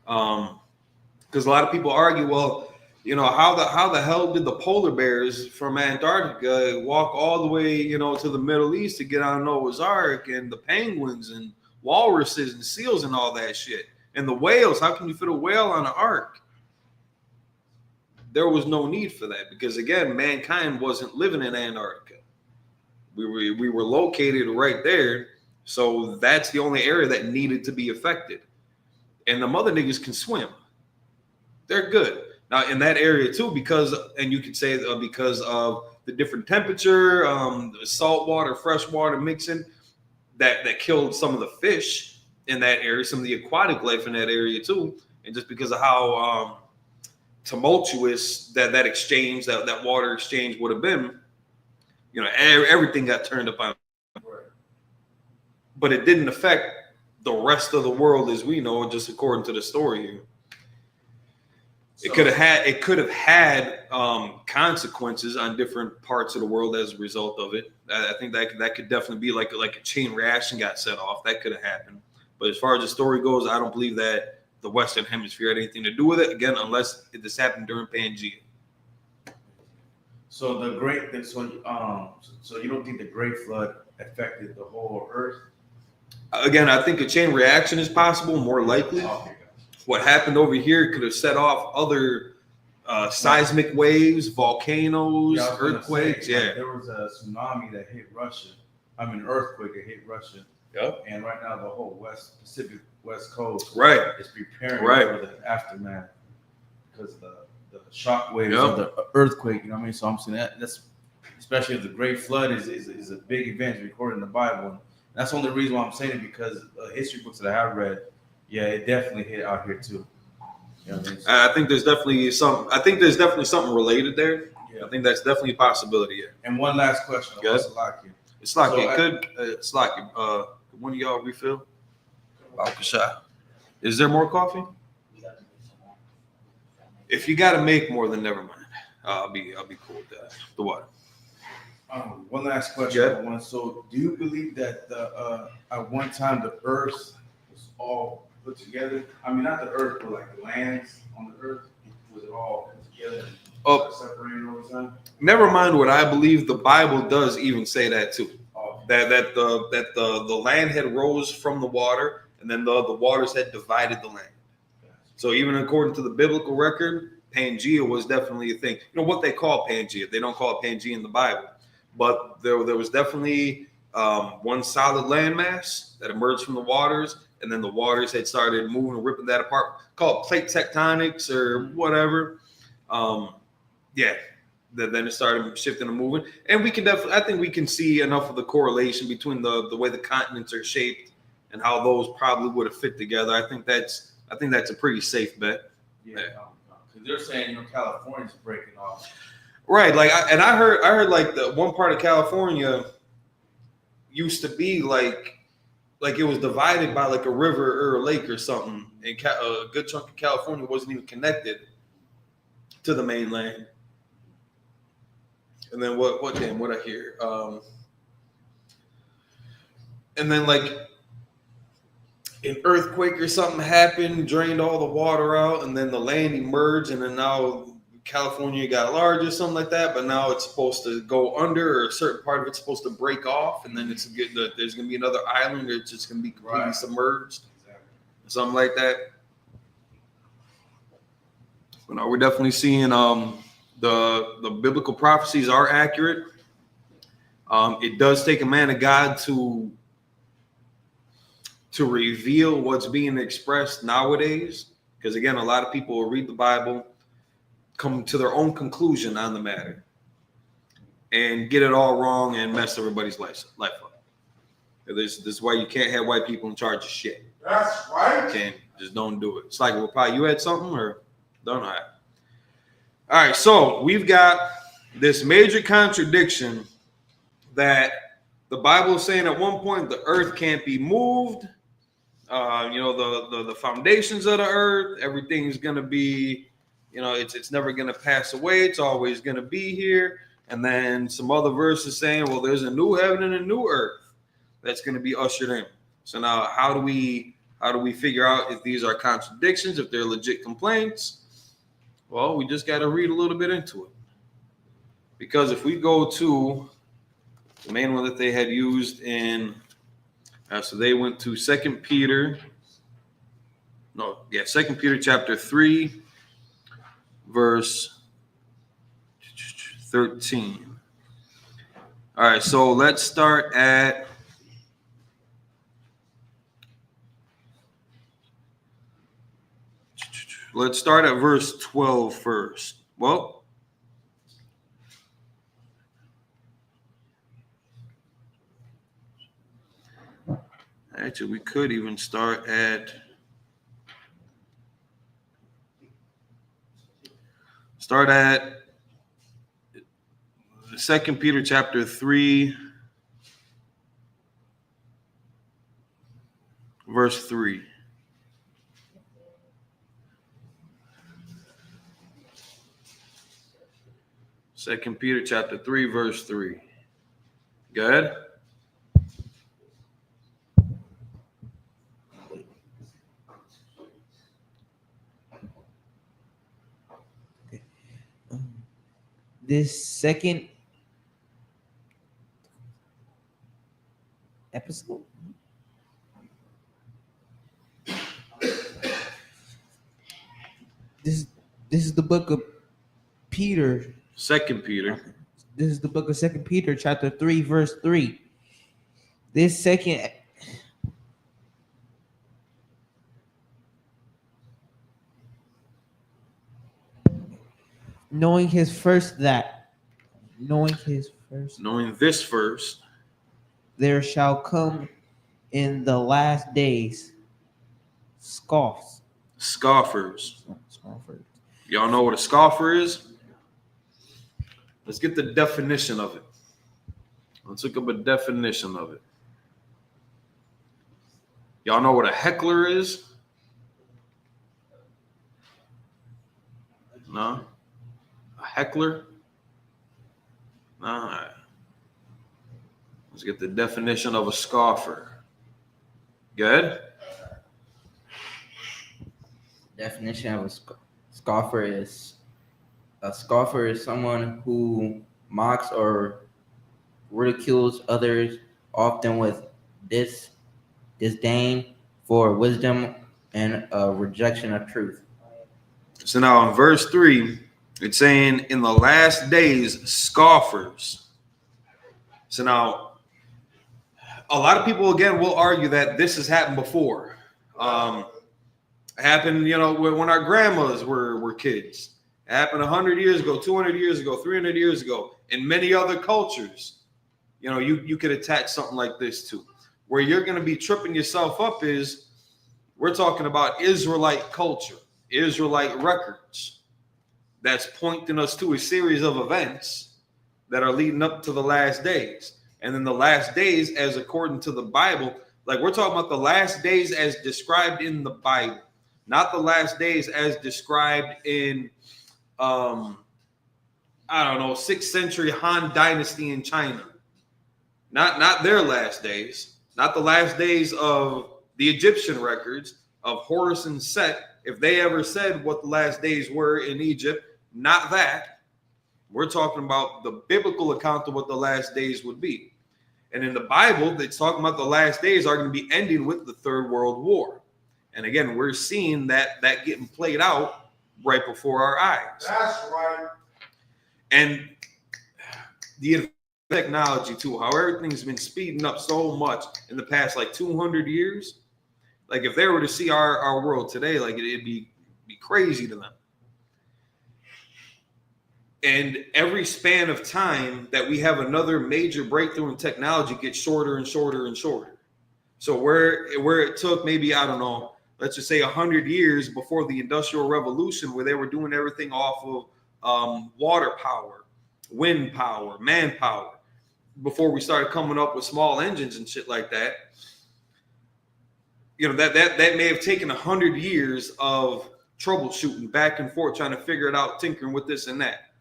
Because a lot of people argue, well, how the hell did the polar bears from Antarctica walk all the way, to the Middle East to get on Noah's Ark, and the penguins and walruses and seals and all that shit, and the whales? How can you fit a whale on an ark? There was no need for that, because again, mankind wasn't living in Antarctica. We were located right there, so that's the only area that needed to be affected. And the mother niggas can swim. They're good. Now in that area too, because of the different temperature, the salt water, fresh water mixing, that killed some of the fish in that area, some of the aquatic life in that area too, and just because of how tumultuous that exchange, that water exchange would have been, everything got turned up on. But it didn't affect the rest of the world as we know, just according to the story here. It could have had consequences on different parts of the world as a result of it. I think that could definitely be like a chain reaction got set off. That could have happened. But as far as the story goes, I don't believe that the Western Hemisphere had anything to do with it. Again, unless this happened during Pangea. So so you don't think the Great Flood affected the whole Earth? Again, I think a chain reaction is possible, more likely. Okay. What happened over here could have set off other seismic waves, volcanoes, earthquakes. There was a tsunami that hit Russia. Earthquake that hit Russia. Yep. And right now, the whole Pacific West Coast is preparing for the aftermath because the shock waves of the earthquake. So I'm saying that's especially if the Great Flood is a big event recorded in the Bible. And that's the only reason why I'm saying it, because history books that I have read, it definitely hit out here too. I think there's definitely something related there. Yeah. I think that's definitely a possibility. Yeah. And one last question. It's like one of y'all refill? Is there more coffee? If you got to make more, then never mind. I'll be cool with that. The water. One last question. So, do you believe that at one time the Earth was all put together? Not the Earth, but like the lands on the Earth. Was it all put together? Separated over time? Never mind what I believe. The Bible does even say that too. That the land had rose from the water, and then the waters had divided the land. So even according to the biblical record, Pangea was definitely a thing. What they call Pangea, they don't call it Pangea in the Bible, but there was definitely one solid landmass that emerged from the waters, and then the waters had started moving and ripping that apart. Called plate tectonics or whatever. Then it started shifting and moving, and I think we can see enough of the correlation between the way the continents are shaped and how those probably would have fit together. I think that's a pretty safe bet. Because they're saying California's breaking off. Right, I heard like the one part of California used to be like it was divided by like a river or a lake or something, and a good chunk of California wasn't even connected to the mainland. And then what I hear? And then like an earthquake or something happened, drained all the water out, and then the land emerged, and then now California got larger, something like that. But now it's supposed to go under, or a certain part of it's supposed to break off, and then there's going to be another island that's just going to be completely submerged, something like that. But now we're definitely seeing the biblical prophecies are accurate. It does take a man of God to reveal what's being expressed nowadays, because again, a lot of people will read the Bible, come to their own conclusion on the matter and get it all wrong and mess everybody's life up. This is why you can't have white people in charge of shit. That's right. Can't just don't do it. It's like, well, Pi, you had something or don't I? All right, so we've got this major contradiction that the Bible is saying at one point the earth can't be moved. The foundations of the earth, everything's gonna be, it's never gonna pass away. It's always gonna be here. And then some other verses saying, well, there's a new heaven and a new earth that's gonna be ushered in. So now, how do we figure out if these are contradictions, if they're legit complaints? Well, we just got to read a little bit into it. Because if we go to the main one that they had used in, so they went to 2 Peter chapter 3, verse 13. All right, so let's start at verse 12 first. Well, actually, we could even start at 2 Peter chapter 3, verse 3. Second Peter chapter 3, verse 3. Go ahead. This second episode. This is the book of Peter. 2 Peter. This is the book of 2 Peter, chapter 3, verse 3. This second knowing this first, there shall come in the last days scoffers. Y'all know what a scoffer is? Let's get the definition of it. Let's look up a definition of it. Y'all know what a heckler is? No? A heckler? No. All right. Let's get the definition of a scoffer. Good? Definition of a scoffer is someone who mocks or ridicules others, often with disdain for wisdom and a rejection of truth. So now in verse 3, it's saying in the last days, scoffers. So now, a lot of people, again, will argue that this has happened before. Happened, when our grandmas were kids. It happened 100 years ago, 200 years ago, 300 years ago. In many other cultures, you could attach something like this to. Where you're going to be tripping yourself up is, we're talking about Israelite culture, Israelite records. That's pointing us to a series of events that are leading up to the last days. And then the last days, as according to the Bible, like we're talking about the last days as described in the Bible, not the last days as described in, 6th century Han Dynasty in China. Not their last days, not the last days of the Egyptian records of Horus and Set, if they ever said what the last days were in Egypt, not that. We're talking about the biblical account of what the last days would be. And in the Bible, it's talking about the last days are going to be ending with the Third World War. And again, we're seeing that getting played out right before our eyes. That's right. And the technology too, how everything's been speeding up so much in the past 200 years. Like if they were to see our world today, it'd be crazy to them. And every span of time that we have another major breakthrough in technology gets shorter and shorter and shorter. So where it took maybe, I don't know, let's just say 100 years before the Industrial Revolution, where they were doing everything off of water power, wind power, manpower, before we started coming up with small engines and shit like that, you know, that may have taken 100 years of troubleshooting back and forth, trying to figure it out, tinkering with this and that.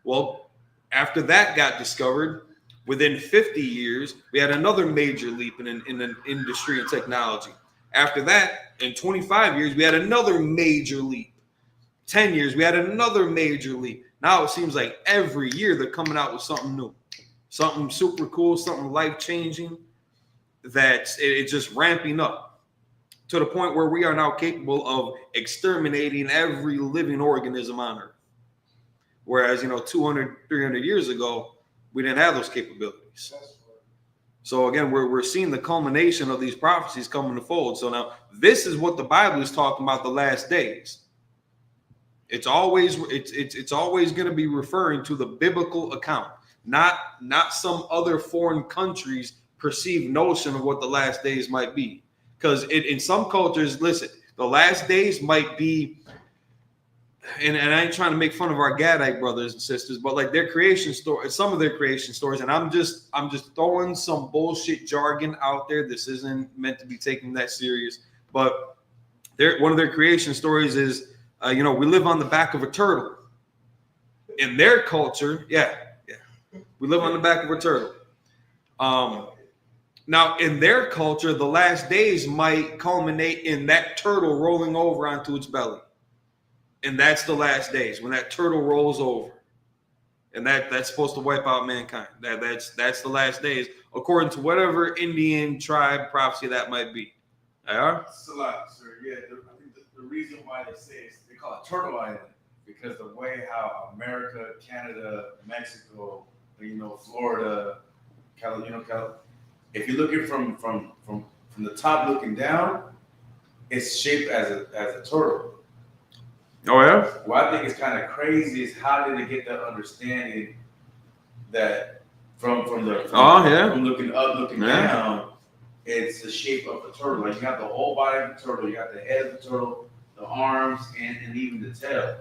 Well, after that got discovered, within 50 years, we had another major leap in an industry and technology. After that, in 25 years, we had another major leap. 10 years, we had another major leap. Now it seems like every year they're coming out with something new, something super cool, something life-changing, that it's just ramping up to the point where we are now capable of exterminating every living organism on Earth. Whereas, 200, 300 years ago, we didn't have those capabilities. So again, we're seeing the culmination of these prophecies coming to fold. So now this is what the Bible is talking about, the last days. It's always going to be referring to the biblical account, not some other foreign country's perceived notion of what the last days might be. Because in some cultures, listen, the last days might be, and I ain't trying to make fun of our Gadite brothers and sisters, but like their creation story, some of their creation stories, and I'm just throwing some bullshit jargon out there. This isn't meant to be taken that serious, but one of their creation stories is, we live on the back of a turtle. In their culture, yeah, we live on the back of a turtle. Now, in their culture, the last days might culminate in that turtle rolling over onto its belly. And that's the last days, when that turtle rolls over. And that's supposed to wipe out mankind. That's the last days, according to whatever Indian tribe prophecy that might be. Yeah? It's a lot, sir. Yeah, I think the reason why they call it Turtle Island, because the way how America, Canada, Mexico, Florida, California, if you're looking from the top looking down, it's shaped as a turtle. Oh yeah. What I think is kind of crazy is how did they get that understanding that from looking up, looking down, it's the shape of the turtle. Like you got the whole body of the turtle, you got the head of the turtle, the arms, and even the tail.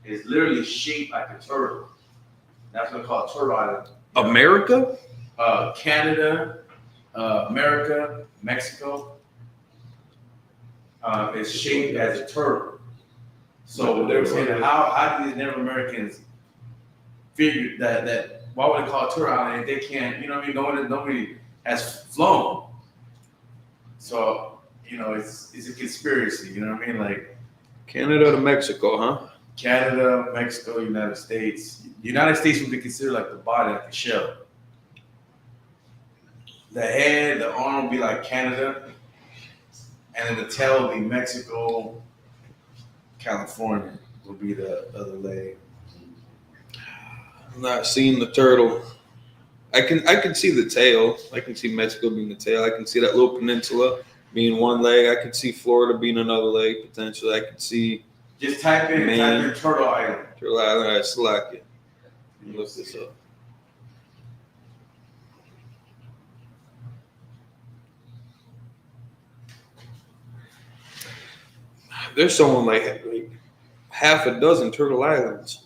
It's literally shaped like a turtle. That's what they call it, Turtle Island. America? Canada, America, Mexico. It's shaped as a turtle. So they were saying, how do these Native Americans figure that why would they call it Turtle Island if they can't, nobody has flown. So, it's a conspiracy, you know what I mean? Like Canada to Mexico, huh? Canada, Mexico, United States. United States would be considered like the body, like the shell. The head, the arm would be like Canada, and then the tail would be Mexico. California will be the other leg. I'm not seeing the turtle. I can see the tail. I can see Mexico being the tail. I can see that little peninsula being one leg. I could see Florida being another leg potentially. I could see. Just type in Turtle Island. Turtle Island. I select it. Look this up. There's someone like half a dozen Turtle Islands.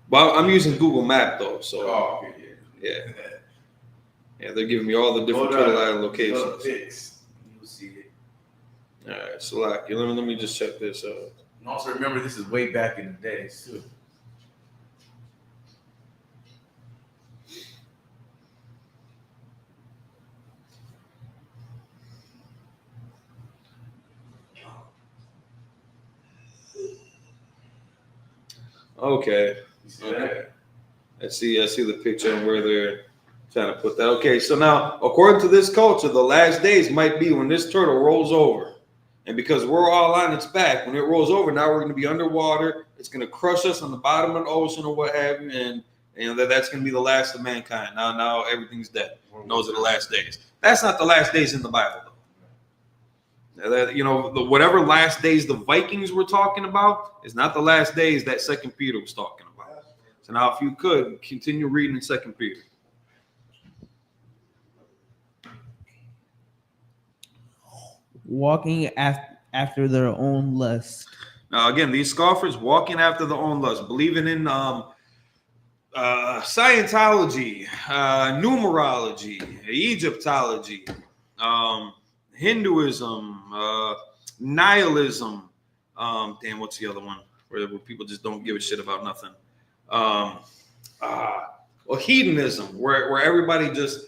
Well, I'm using Google Map though, so yeah, they're giving me all the different Turtle Island locations. You'll see it. All right, so like, let me just check this out. And also remember, this is way back in the day too. Okay. I see the picture and where they're trying to put that. Okay, so now, according to this culture, the last days might be when this turtle rolls over. And because we're all on its back, when it rolls over, now we're going to be underwater. It's going to crush us on the bottom of the ocean or what have you. And that's going to be the last of mankind. Now everything's dead. Those are the last days. That's not the last days in the Bible, though. You know, whatever last days the Vikings were talking about is not the last days that Second Peter was talking about. So now, if you could continue reading in Second Peter. Walking after their own lust. Now, again, these scoffers walking after their own lust, believing in Scientology, numerology, Egyptology, Hinduism, nihilism. What's the other one? Where people just don't give a shit about nothing. Well, hedonism, where everybody just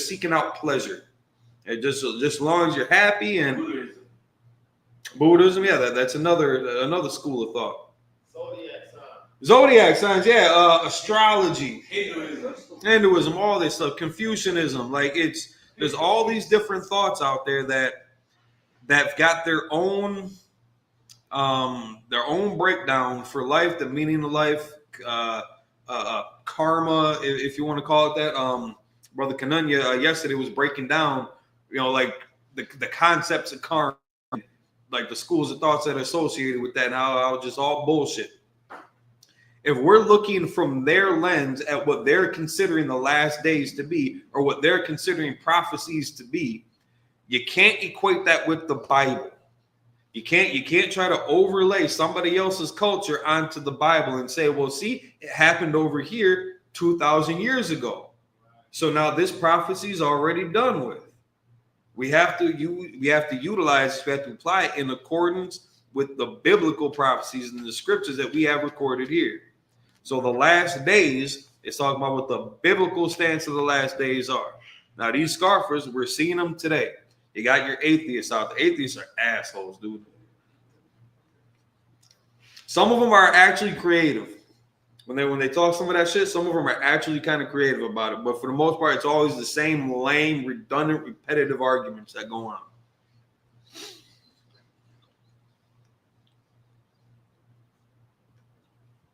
seeking out pleasure. And just as long as you're happy, and Buddhism, yeah, that's another school of thought. Zodiac signs, yeah, astrology, Hinduism, all this stuff, Confucianism, like there's all these different thoughts out there that've got their own breakdown for life, the meaning of life, karma, if you want to call it that. Brother Kananya yesterday was breaking down, you know, like the concepts of karma, like the schools of thoughts that are associated with that, and how just all bullshit. If we're looking from their lens at what they're considering the last days to be, or what they're considering prophecies to be, you can't equate that with the Bible. You can't try to overlay somebody else's culture onto the Bible and say, well, see, it happened over here 2,000 years ago. So now this prophecy is already done with. We have to utilize, we have to apply it in accordance with the biblical prophecies and the scriptures that we have recorded here. So the last days, it's talking about what the biblical stance of the last days are. Now, these scoffers, we're seeing them today. You got your atheists out. The atheists are assholes, dude. Some of them are actually creative. When they talk some of that shit, some of them are actually kind of creative about it. But for the most part, it's always the same lame, redundant, repetitive arguments that go on.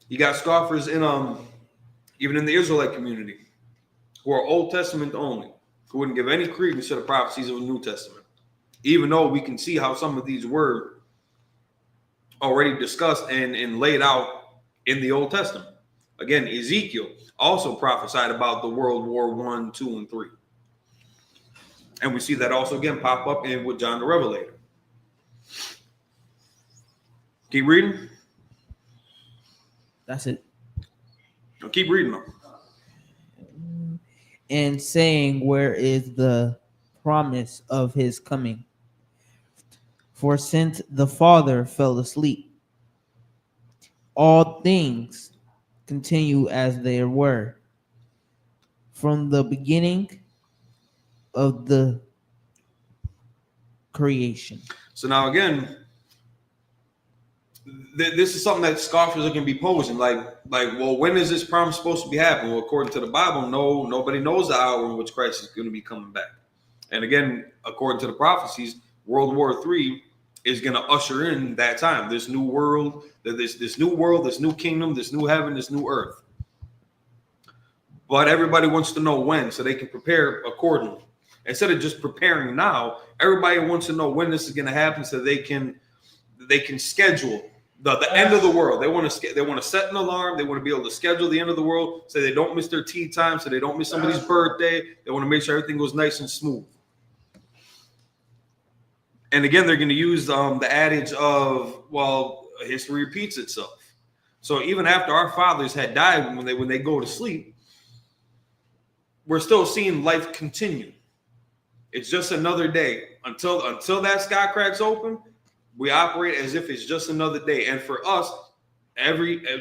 You got scoffers in even in the Israelite community who are Old Testament only, who wouldn't give any credence to the prophecies of the New Testament, even though we can see how some of these were already discussed and laid out in the Old Testament. Again, Ezekiel also prophesied about the World War I, II, and III. And we see that also again pop up in with John the Revelator. Keep reading. That's it. No, keep reading them. And saying, where is the promise of his coming? For since the Father fell asleep, all things continue as they were from the beginning of the creation. So now again, this is something that scoffers are going to be posing. Like, well, when is this promise supposed to be happening? Well, according to the Bible, nobody knows the hour in which Christ is going to be coming back. And again, according to the prophecies, World War III is going to usher in that time. This new world, this new world, this new kingdom, this new heaven, this new earth. But everybody wants to know when, so they can prepare accordingly. Instead of just preparing now, everybody wants to know when this is going to happen, so they can schedule the end of the world. They want to set an alarm. They want to be able to schedule the end of the world so they don't miss their tea time, so they don't miss somebody's birthday. They want to make sure everything goes nice and smooth. And again, they're going to use the adage of, well, history repeats itself. So even after our fathers had died, when they go to sleep, we're still seeing life continue. It's just another day. Until that sky cracks open, we operate as if it's just another day. And for us,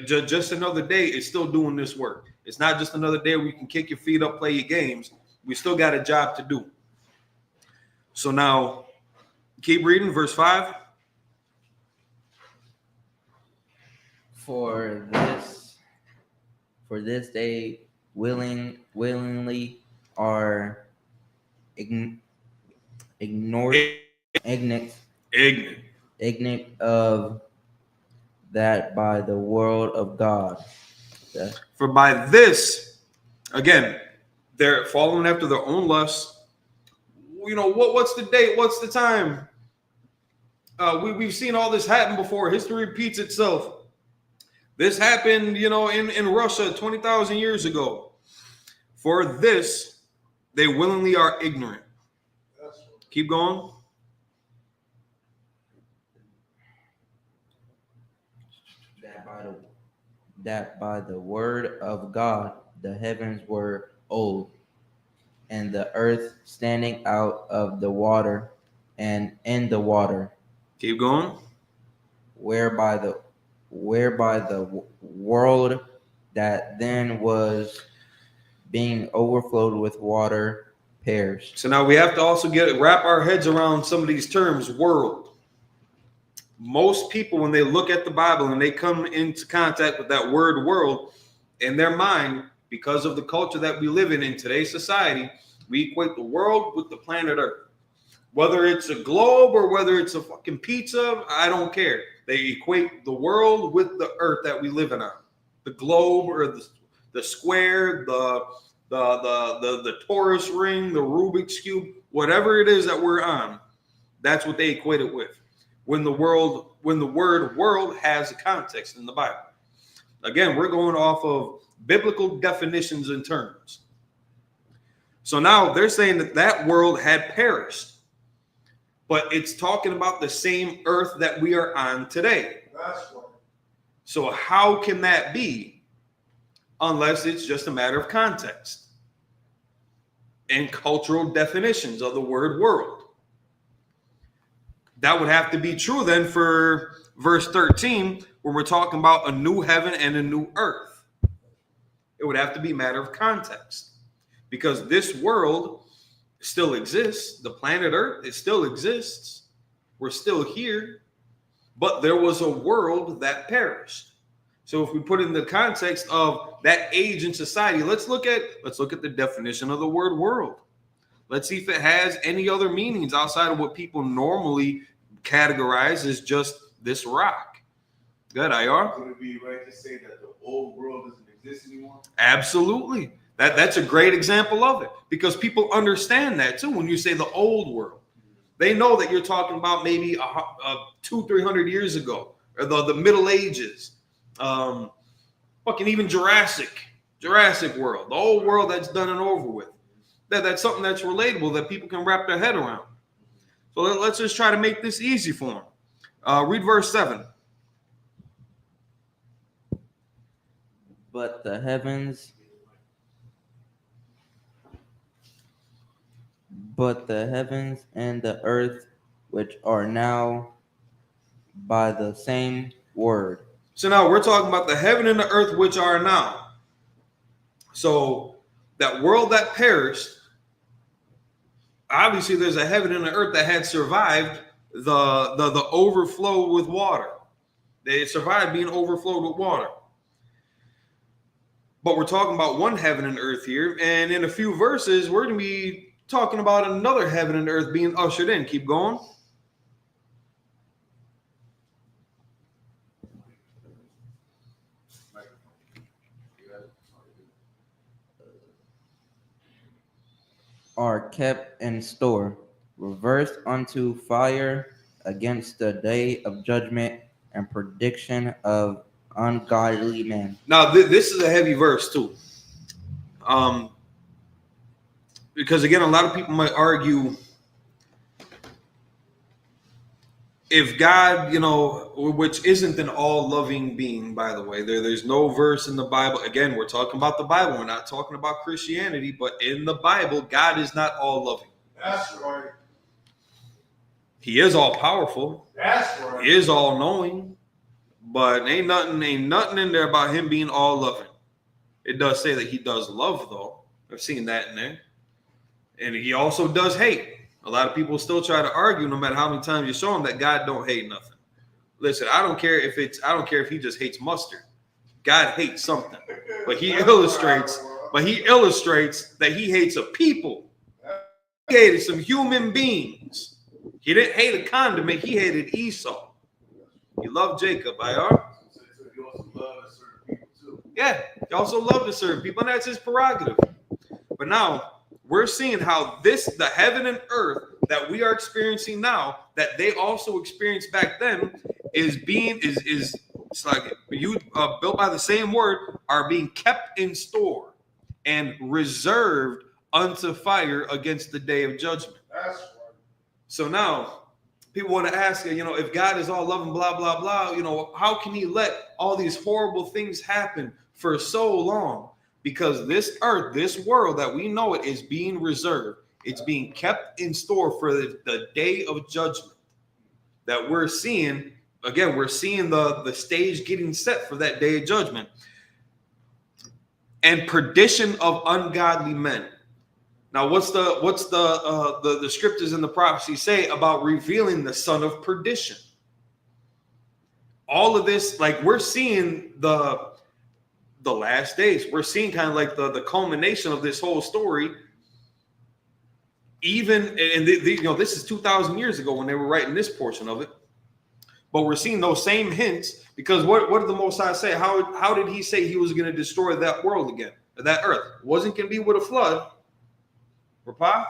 just another day is still doing this work. It's not just another day where you can kick your feet up, play your games. We still got a job to do. So now, keep reading, verse 5. For this they willingly are ignored, ignorant of that by the word of God. For by this, again, they're following after their own lusts. You know, what's the date? What's the time? We've seen all this happen before. History repeats itself. This happened, in Russia 20,000 years ago. For this, they willingly are ignorant. Keep going. That by the word of God the heavens were old, and the earth standing out of the water and in the water, Keep going. whereby the world that then was being overflowed with water perished. So now we have to also wrap our heads around some of these terms. World. Most people, when they look at the Bible and they come into contact with that word world, in their mind, because of the culture that we live in today's society, we equate the world with the planet Earth. Whether it's a globe or whether it's a fucking pizza, I don't care. They equate the world with the earth that we live in on. The globe or the square, the torus ring, the Rubik's cube, whatever it is that we're on, that's what they equate it with. When the word world has a context in the Bible. Again, we're going off of biblical definitions and terms. So now they're saying that world had perished. But it's talking about the same earth that we are on today. That's right. So how can that be? Unless it's just a matter of context and cultural definitions of the word world. That would have to be true then for verse 13, where we're talking about a new heaven and a new earth. It would have to be a matter of context. Because this world still exists. The planet Earth, it still exists. We're still here. But there was a world that perished. So if we put it in the context of that age in society, let's look at the definition of the word world. Let's see if it has any other meanings outside of what people normally categorize as just this rock. Good, IR? Would it be right to say that the old world doesn't exist anymore? Absolutely. That's a great example of it, because people understand that too. When you say the old world, they know that you're talking about maybe 200-300 years ago, or the Middle Ages, fucking even Jurassic world, the old world that's done and over with. That's something that's relatable that people can wrap their head around. So let's just try to make this easy for them. Read verse 7. But the heavens and the earth, which are now by the same word. So now we're talking about the heaven and the earth, which are now. So that world that perished, obviously there's a heaven and an earth that had survived the overflow with water. They survived being overflowed with water. But we're talking about one heaven and earth here. And in a few verses, we're going to be talking about another heaven and earth being ushered in. Keep going. Are kept in store, reversed unto fire against the day of judgment and prediction of ungodly men. Now, this is a heavy verse too. Because again, a lot of people might argue, if God, which isn't an all-loving being, by the way, there's no verse in the Bible. Again, we're talking about the Bible. We're not talking about Christianity, but in the Bible, God is not all-loving. That's right. He is all-powerful. That's right. He is all-knowing, but ain't nothing in there about him being all-loving. It does say that he does love, though. I've seen that in there. And he also does hate. A lot of people still try to argue, no matter how many times you show them, that God don't hate nothing. Listen, I don't care if he just hates mustard. God hates something. But he illustrates that he hates a people. He hated some human beings. He didn't hate a condiment, he hated Esau. He loved Jacob, IR. So you also love certain people too. Yeah, he also loved to serve people, and that's his prerogative. But now we're seeing how the heaven and earth that we are experiencing now, that they also experienced back then, is it's like you built by the same word, are being kept in store and reserved unto fire against the day of judgment. That's right. So now people want to ask, if God is all love and blah, blah, blah, how can he let all these horrible things happen for so long? Because this earth, this world that we know it, is being reserved. It's being kept in store for the day of judgment that we're seeing. Again, we're seeing the stage getting set for that day of judgment. And perdition of ungodly men. Now, what's the scriptures and the prophecy say about revealing the son of perdition? All of this, like, we're seeing the last days. We're seeing kind of like the culmination of this whole story. Even this is 2,000 years ago when they were writing this portion of it. But we're seeing those same hints, because what did the Most High say? How did he say he was going to destroy that world again, that earth? It wasn't going to be with a flood. Reply?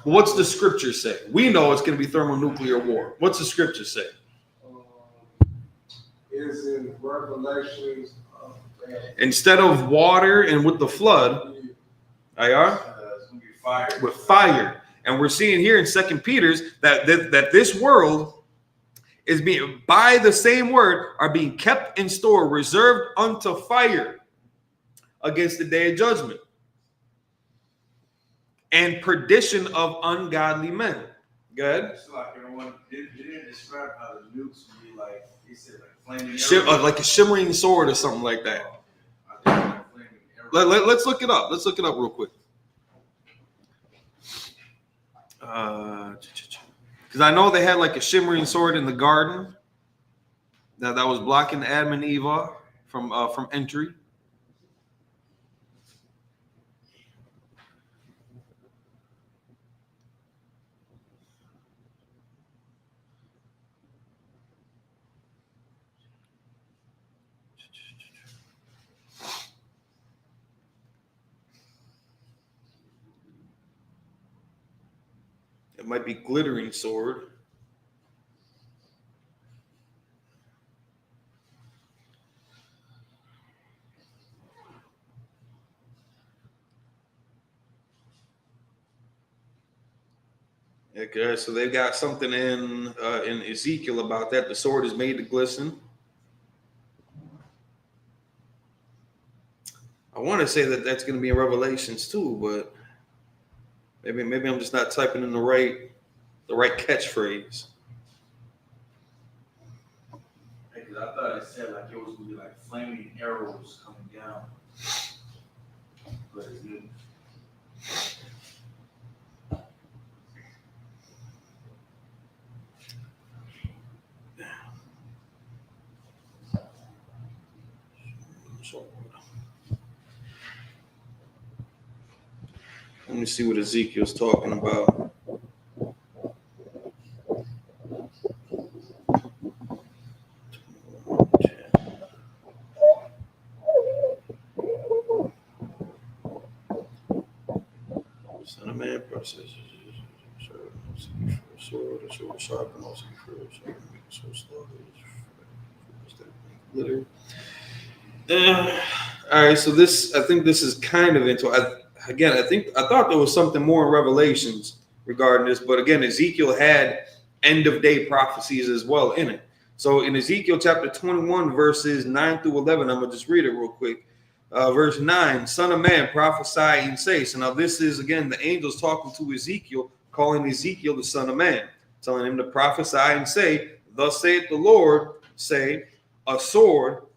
What's the scripture say? We know it's going to be thermonuclear war. What's the scripture say? It's in Revelations. Instead of water and with the flood, ayar, It's gonna be fire. with fire. And we're seeing here in 2 Peter's that this world is being, by the same word, are being kept in store, reserved unto fire against the day of judgment and perdition of ungodly men. Good. It's like everyone didn't describe how the nukes would be like. He said like flaming Like a shimmering sword or something like that. I think like flaming arrows. Let's look it up. Let's look it up real quick. Because I know they had like a shimmering sword in the garden that was blocking Adam and Eve from entry. It might be glittering sword. Okay, so they've got something in Ezekiel about that. The sword is made to glisten. I want to say that that's going to be in Revelations too, but maybe I'm just not typing in the right catchphrase. Because I thought it said like it was gonna be like flaming arrows coming down. But it's new. Let me see what Ezekiel's talking about. Son of man, process. Sword sharpen, also so slow. Glitter. All right, so I think this is kind of into. I thought there was something more in Revelations regarding this, but again, Ezekiel had end of day prophecies as well in it. So in Ezekiel chapter 21, verses 9 through 11, I'm gonna just read it real quick. Verse 9, son of man, prophesy and say. So now this is again the angels talking to Ezekiel, calling Ezekiel the son of man, telling him to prophesy and say, thus saith the Lord, say, a sword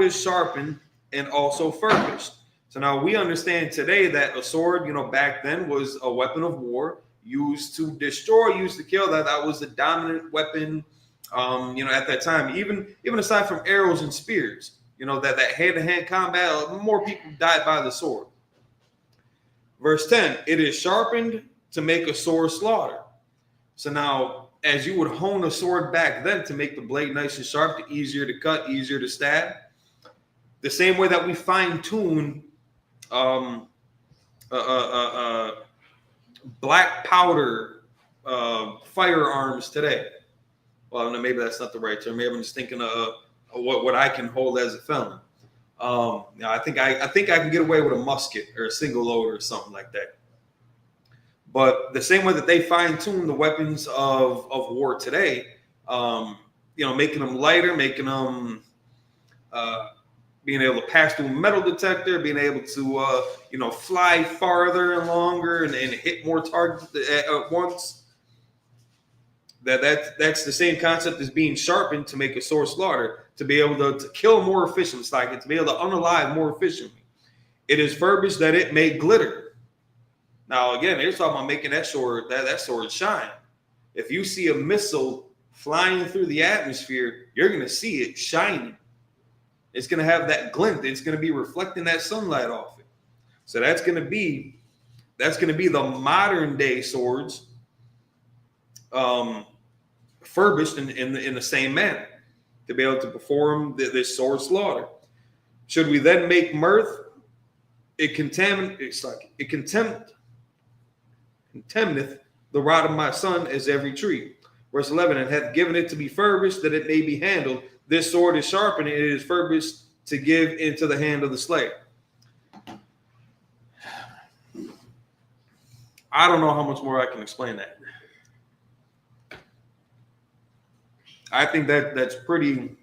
is sharpened and also furbished. So now we understand today that a sword, back then was a weapon of war used to destroy, used to kill. That was the dominant weapon, at that time. Even aside from arrows and spears, that hand-to-hand combat, more people died by the sword. Verse 10, it is sharpened to make a sore slaughter. So now, as you would hone a sword back then to make the blade nice and sharp, easier to cut, easier to stab, the same way that we fine-tune black powder firearms today. Well, no, maybe that's not the right term. Maybe I'm just thinking of what I can hold as a felon. I think I can get away with a musket or a single loader or something like that. But the same way that they fine tune the weapons of war today, making them lighter, making them being able to pass through a metal detector, being able to fly farther and longer and hit more targets at once. That's the same concept as being sharpened to make a sword slaughter, to be able to kill more efficiently, to be able to unalive more efficiently. It is furbished that it may glitter. Now, again, they're talking about making that sword shine. If you see a missile flying through the atmosphere, you're going to see it shining. It's going to have that glint. It's going to be reflecting that sunlight off it. So that's going to be the modern day swords, furbished in the same manner to be able to perform this sword slaughter. Should we then make mirth? It contemneth the rod of my son as every tree. Verse 11, and hath given it to be furbished that it may be handled. This sword is sharpened, and it is furbished to give into the hand of the slayer. I don't know how much more I can explain that. I think that's pretty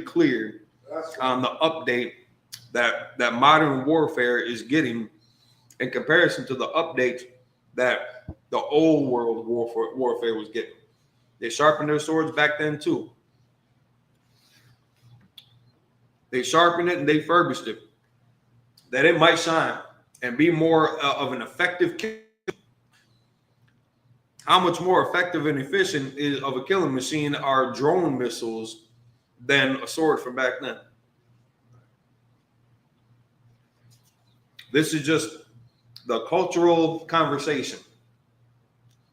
clear on the update that modern warfare is getting in comparison to the updates that the old world warfare was getting. They sharpened their swords back then too. They sharpened it and they furbished it that it might shine and be more of an effective kill. How much more effective and efficient of a killing machine are drone missiles than a sword from back then? This is just the cultural conversation,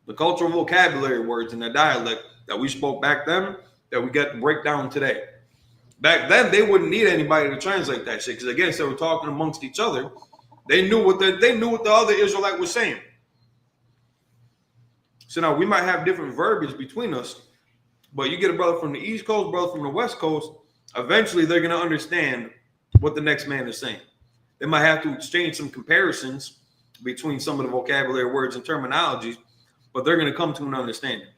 the cultural vocabulary words and the dialect that we spoke back then that we get to break down today. Back then, they wouldn't need anybody to translate that shit because, again, they were talking amongst each other. They knew what the other Israelite was saying. So now we might have different verbiage between us, but you get a brother from the East Coast, brother from the West Coast, eventually they're going to understand what the next man is saying. They might have to exchange some comparisons between some of the vocabulary words and terminologies, but they're going to come to an understanding.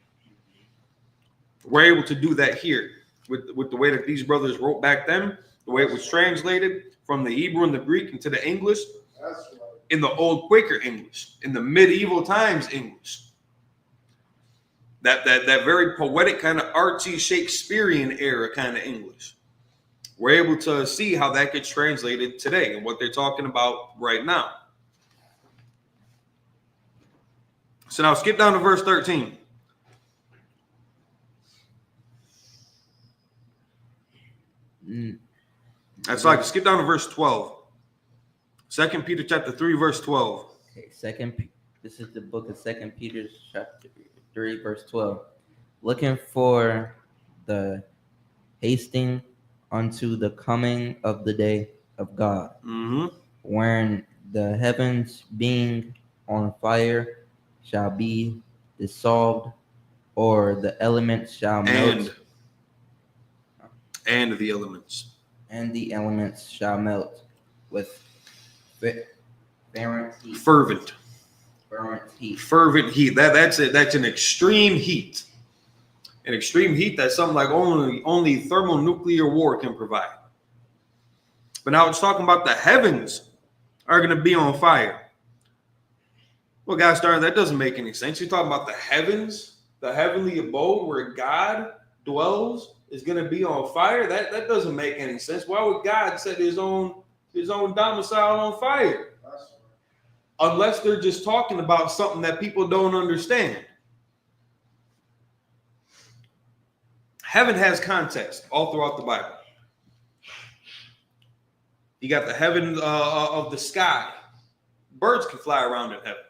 We're able to do that here with the way that these brothers wrote back then, the way it was translated from the Hebrew and the Greek into the English, in the old Quaker English, in the medieval times English. That very poetic kind of artsy Shakespearean era kind of English. We're able to see how that gets translated today and what they're talking about right now. So now skip down to verse 13. That's like skip down to verse 12. 2 Peter chapter 3, verse 12. Okay, this is the book of 2 Peter chapter 3, verse 12. Looking for the hasting unto the coming of the day of God, wherein the heavens being on fire shall be dissolved, or the elements shall melt. And the elements. And the elements shall melt with fervent heat. Fervent heat. Fervent heat. That's it. That's an extreme heat. An extreme heat that's something like only thermonuclear war can provide. But now it's talking about the heavens are going to be on fire. Well, guys, that doesn't make any sense. You're talking about the heavens, the heavenly abode where God dwells is going to be on fire. That doesn't make any sense. Why would God set his own domicile on fire? Unless they're just talking about something that people don't understand. Heaven has context all throughout the Bible. You got the heaven of the sky. Birds can fly around in heaven.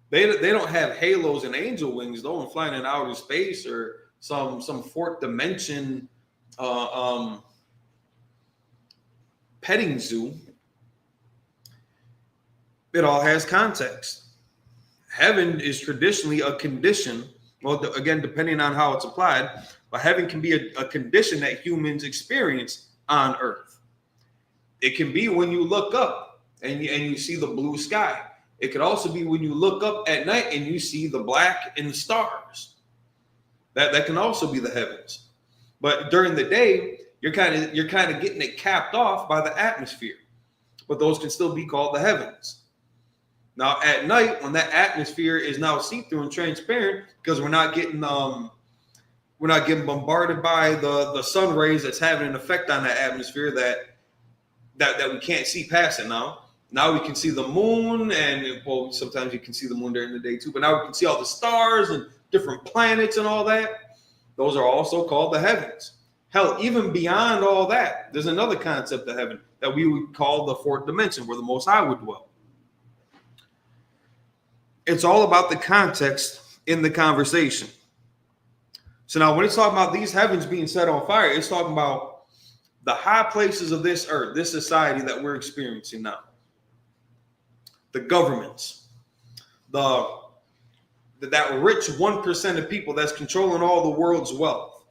They don't have halos and angel wings though, and flying in outer space or some fourth dimension petting zoo. it all has context. Heaven is traditionally a condition. Well, again, depending on how it's applied, but heaven can be a condition that humans experience on earth. It can be when you look up and you see the blue sky. It could also be when you look up at night and you see the black and the stars. That can also be the heavens. But during the day, you're kind of getting it capped off by the atmosphere. But those can still be called the heavens. Now at night, when that atmosphere is now see-through and transparent, because we're not getting bombarded by the sun rays that's having an effect on that atmosphere that we can't see past it now. Now we can see the moon, and well, sometimes you can see the moon during the day too, but now we can see all the stars and different planets and all that. Those are also called the heavens. Hell, even beyond all that, there's another concept of heaven that we would call the fourth dimension, where the Most High would dwell. It's all about the context in the conversation. So now when it's talking about these heavens being set on fire, it's talking about the high places of this earth, this society that we're experiencing now. The governments, that rich 1% of people that's controlling all the world's wealth,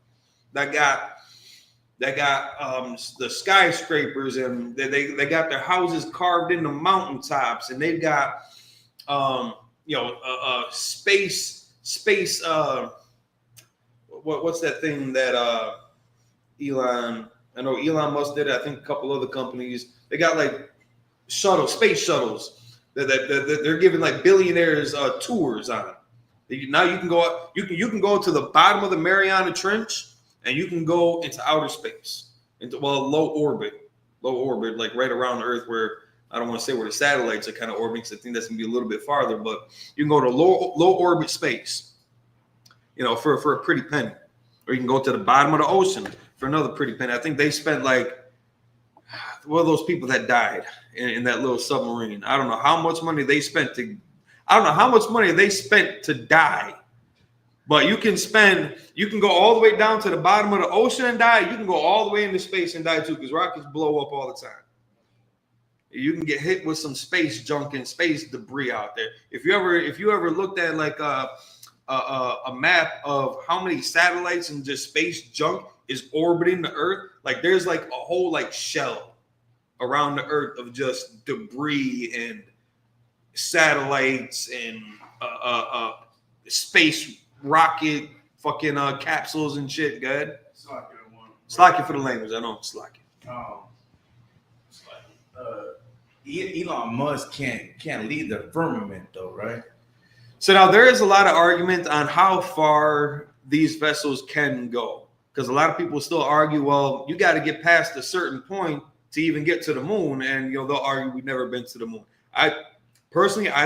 that got the skyscrapers, and they got their houses carved into mountaintops, and they've got space. What's that thing that Elon? I know Elon Musk did it. I think a couple other companies. They got like space shuttles that they're giving like billionaires tours on. Now you can go. You can go to the bottom of the Mariana Trench, and you can go into outer space, into low orbit, like right around the Earth, where I don't want to say where the satellites are kind of orbiting, because I think that's gonna be a little bit farther. But you can go to low orbit space, for a pretty penny, or you can go to the bottom of the ocean for another pretty penny. I think they spent like one of those people that died in that little submarine. I don't know how much money they spent to die. But you can go all the way down to the bottom of the ocean and die. You can go all the way into space and die too, because rockets blow up all the time. You can get hit with some space junk and space debris out there. If you ever looked at like a map of how many satellites and just space junk is orbiting the Earth, like there's like a whole like shell around the Earth of just debris and satellites and space rocket fucking capsules and shit. Good. Slack for the language. I know slack. Elon Musk can't lead the firmament though, right? So now there is a lot of argument on how far these vessels can go, because a lot of people still argue, well, you got to get past a certain point to even get to the moon, and they'll argue we've never been to the moon. I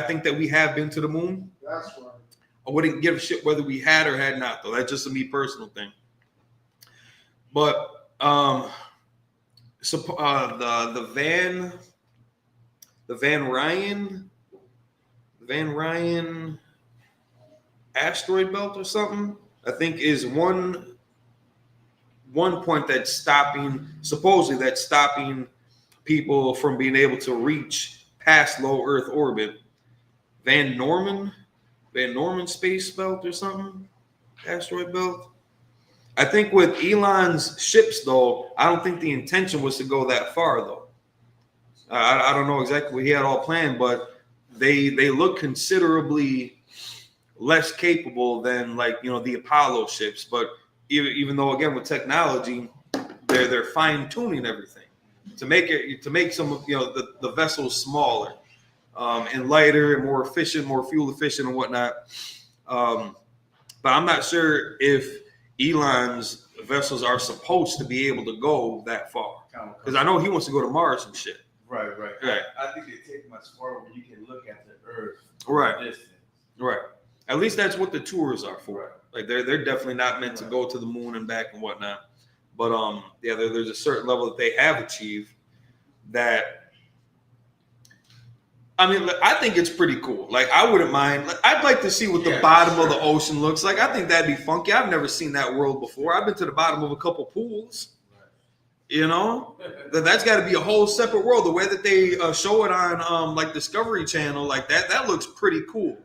think that we have been to the moon. That's right. I wouldn't give a shit whether we had or had not, though. That's just a me personal thing. But the Van Ryan asteroid belt or something, I think, is one point that's stopping people from being able to reach past low Earth orbit. Van Norman space belt or something, asteroid belt. I think with Elon's ships, though, I don't think the intention was to go that far, though. I don't know exactly what he had all planned, but they look considerably less capable than the Apollo ships. But even though, again, with technology, they're fine tuning everything to make some of the vessels smaller, and lighter and more efficient, more fuel efficient and whatnot. But I'm not sure if Elon's vessels are supposed to be able to go that far, because I know he wants to go to Mars and shit. Right. I think they take much farther when you can look at the Earth. Right. Distance. Right. At least that's what the tours are for. Right. Like they're definitely not meant to go to the moon and back and whatnot. But there's a certain level that they have achieved that. I mean, I think it's pretty cool. Like, I wouldn't mind. Like, I'd like to see what the bottom of the ocean looks like. I think that'd be funky. I've never seen that world before. I've been to the bottom of a couple pools. You know, that's got to be a whole separate world. The way that they show it on like Discovery Channel, like that looks pretty cool.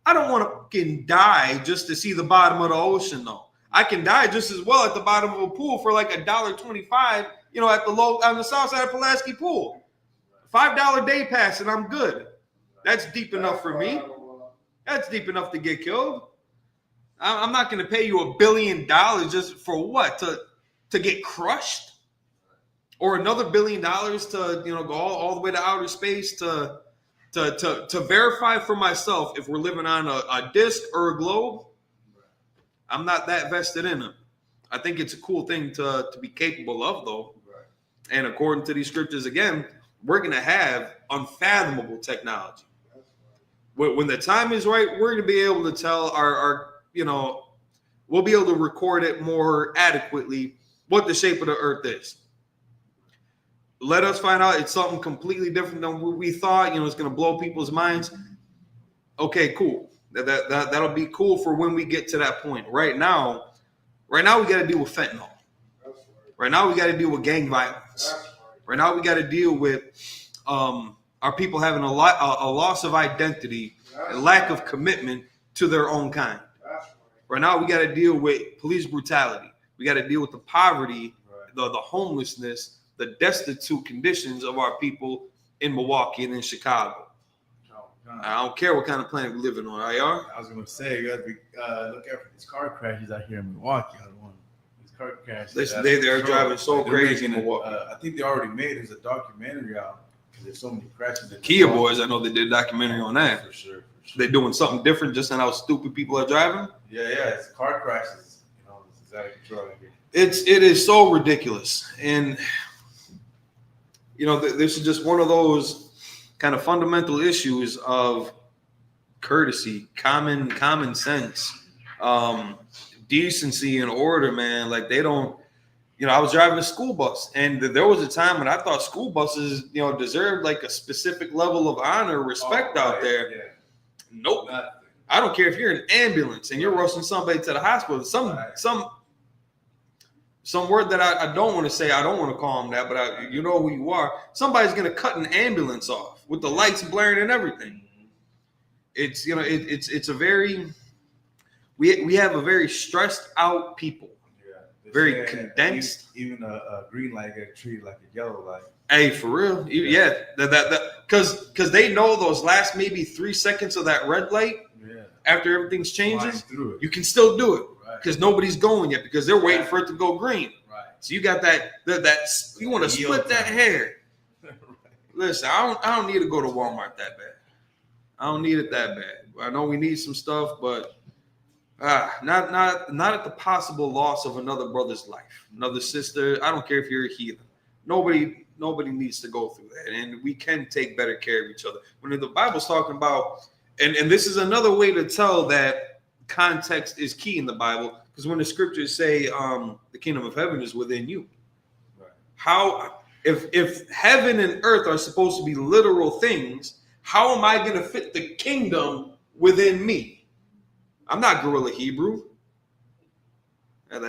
I don't want to fucking die just to see the bottom of the ocean, though. I can die just as well at the bottom of a pool for like $1.25, you know, at the low on the south side of Pulaski Pool. $5 day pass and I'm good. That's deep enough for me. That's deep enough to get killed. I'm not going to pay you $1 billion just for what? To get crushed? Or another $1 billion to, you know, go all the way to outer space to verify for myself if we're living on a disc or a globe. I'm not that vested in them. I think it's a cool thing to be capable of, though. And according to these scriptures, again, we're going to have unfathomable technology. When the time is right, we're going to be able to tell our, you know, we'll be able to record it more adequately what the shape of the earth is. Let us find out it's something completely different than what we thought. You know, it's going to blow people's minds. Okay, cool. That'll be cool for when we get to that point. Right now we got to deal with fentanyl. Right now we got to deal with gang violence. Right now we got to deal with our people having a loss of identity and lack of commitment to their own kind. Right now we got to deal with police brutality. We got to deal with the poverty, the homelessness, the destitute conditions of our people in Milwaukee and in Chicago. I don't care what kind of planet we're living on. IR? I was going to say, you got to be look out for these car crashes out here in Milwaukee. These car crashes. They're driving so crazy in Milwaukee. I think they already made there's a documentary out because there's so many crashes. Kia Boys, I know they did a documentary on that. For sure. They're doing something different just on how stupid people are driving. Yeah, it's car crashes. You know, it's out of control out here. It is so ridiculous, and you know, this is just one of those kind of fundamental issues of courtesy, common sense, decency and order, man. Like they don't, you know, I was driving a school bus and there was a time when I thought school buses, you know, deserved like a specific level of honor, respect out there. Yeah. Nope. Nothing. I don't care if you're in an ambulance and you're rushing somebody to the hospital. Some word that I don't want to say, I don't want to call them that, but you know who you are. Somebody's going to cut an ambulance off with the lights blaring and everything. It's, you know, it's a very, we have a very stressed out people. Yeah. Very condensed. Even a green light get treated like a yellow light. Hey, for real. Yeah. Because they know those last maybe 3 seconds of that red light, after everything's changing, you can still do it. Because nobody's going yet because they're waiting for it to go green. Right. So you got that you want to split that hair. Right. Listen, I don't need to go to Walmart that bad. I don't need it that bad. I know we need some stuff, but not at the possible loss of another brother's life, another sister. I don't care if you're a heathen. Nobody needs to go through that, and we can take better care of each other. When the Bible's talking about, and this is another way to tell that context is key in the Bible, because when the scriptures say the kingdom of heaven is within you, right. How if heaven and earth are supposed to be literal things, how am I going to fit the kingdom within me? I'm not Gorilla Hebrew. I'm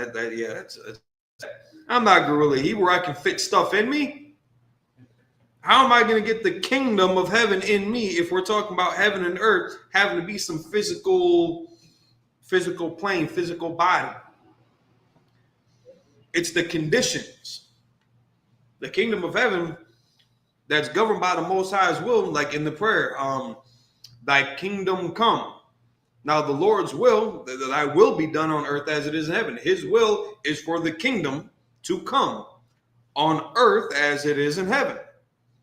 not Gorilla Hebrew. I can fit stuff in me. How am I going to get the kingdom of heaven in me if we're talking about heaven and earth having to be some physical plane, physical body? It's the conditions. The kingdom of heaven that's governed by the Most High's will, like in the prayer, thy kingdom come. Now the Lord's will, that thy will be done on earth as it is in heaven. His will is for the kingdom to come on earth as it is in heaven.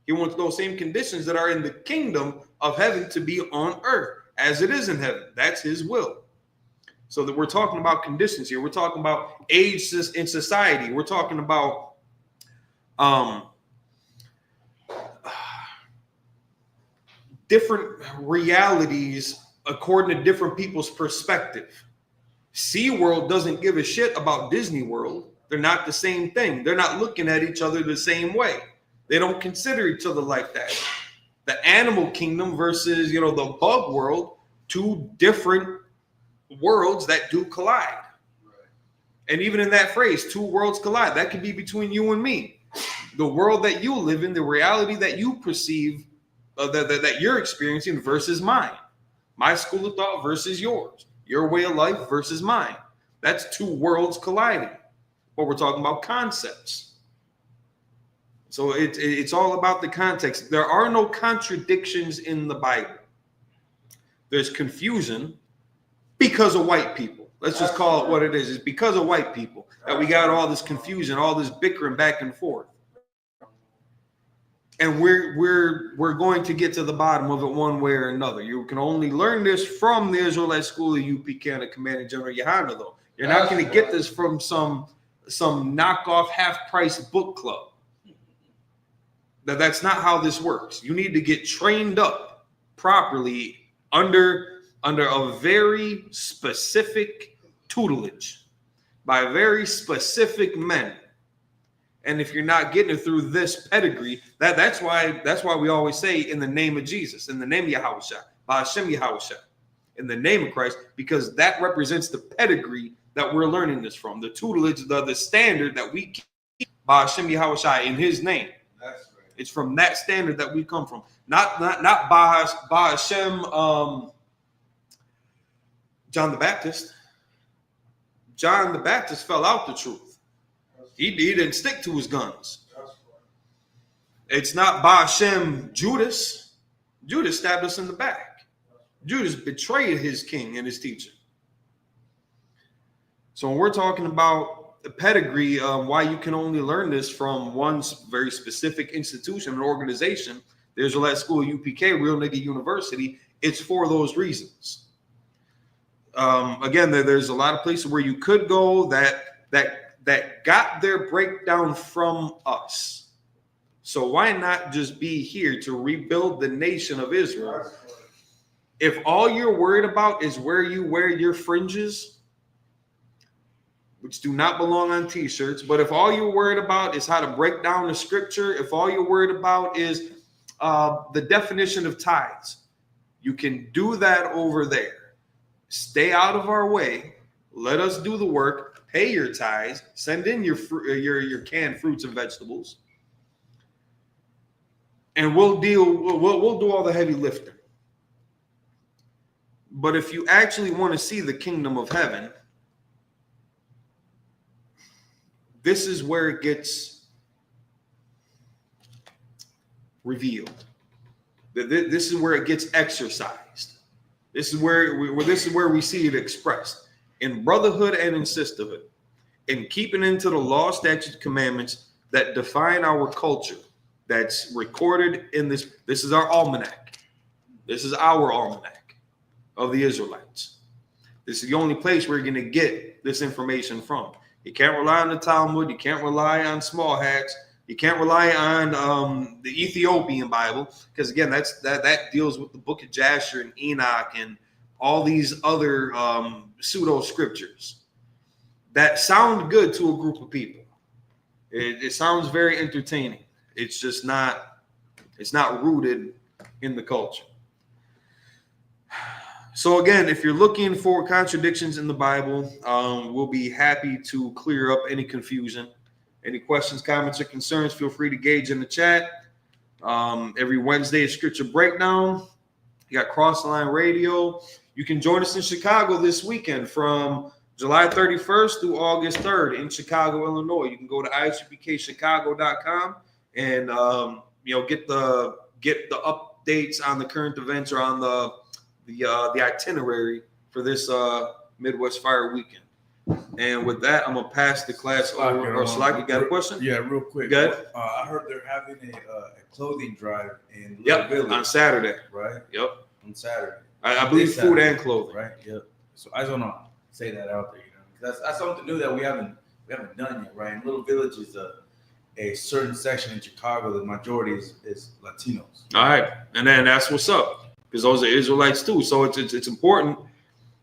He wants those same conditions that are in the kingdom of heaven to be on earth as it is in heaven. That's his will. So that we're talking about conditions here. We're talking about age in society. We're talking about different realities according to different people's perspective. SeaWorld doesn't give a shit about Disney World. They're not the same thing. They're not looking at each other the same way. They don't consider each other like that. The animal kingdom versus, you know, the bug world, two different worlds that do collide. Right. And even in that phrase, two worlds collide. That could be between you and me. The world that you live in, the reality that you perceive, that you're experiencing versus mine. My school of thought versus yours. Your way of life versus mine. That's two worlds colliding. But we're talking about concepts. So it's all about the context. There are no contradictions in the Bible. There's confusion because of white people. Let's just call it what it is. It's because of white people that we got all this confusion, all this bickering back and forth. And we're going to get to the bottom of it one way or another. You can only learn this from the Israelite School of UPK and the Commanding General Yohana, though. You're not going to get this from some knockoff half-price book club. That's not how this works. You need to get trained up properly under a very specific tutelage by very specific men. And if you're not getting it through this pedigree, that's why we always say in the name of Jesus, in the name of Yahushua, Ba'ashem Yahushua, in the name of Christ, because that represents the pedigree that we're learning this from, the tutelage, the standard that we keep Ba'ashem Yahushua in His name. That's right. It's from that standard that we come from, not Ba'ashem John the Baptist. John the Baptist fell out the truth. He didn't stick to his guns. It's not Ba'ashem Judas. Judas stabbed us in the back. Judas betrayed his king and his teacher. So when we're talking about the pedigree, why you can only learn this from one very specific institution, an organization, the Israelite School of UPK, Real Nigga University, it's for those reasons. Again, there's a lot of places where you could go that got their breakdown from us. So why not just be here to rebuild the nation of Israel? If all you're worried about is where you wear your fringes, which do not belong on t-shirts, but if all you're worried about is how to break down the scripture, if all you're worried about is the definition of tithes, you can do that over there. Stay out of our way. Let us do the work. Pay your tithes, send in your canned fruits and vegetables, and we'll do all the heavy lifting. But if you actually want to see the kingdom of heaven, this is where it gets revealed. This is where it gets exercised. This is where we see it expressed. In brotherhood and in sisterhood, in keeping into the law, statutes, commandments that define our culture, that's recorded in this. This is our almanac. This is our almanac of the Israelites. This is the only place we're going to get this information from. You can't rely on the Talmud. You can't rely on small hats. You can't rely on the Ethiopian Bible, because again, that deals with the Book of Jasher and Enoch and all these other pseudo scriptures that sound good to a group of people. It sounds very entertaining. It's just not. It's not rooted in the culture. So again, if you're looking for contradictions in the Bible, we'll be happy to clear up any confusion. Any questions, comments, or concerns, feel free to gauge in the chat. Every Wednesday is Scripture Breakdown. You got Cross the Line Radio. You can join us in Chicago this weekend from July 31st through August 3rd in Chicago, Illinois. You can go to ISUPKChicago.com and get the updates on the current events or on the itinerary for this Midwest Fire Weekend. And with that, I'm gonna pass the class over. Or Slack, you got a question? Yeah, real quick. Go ahead. I heard they're having a clothing drive in Little Village. On Saturday. Right? Yep. On Saturday. I believe This food Saturday, and clothing. Right. Yep. So I just want to say that out there. That's something new that we haven't done yet, right? And Little Village is a certain section in Chicago. The majority is Latinos. All right, and then that's what's up, because those are Israelites too. So it's important.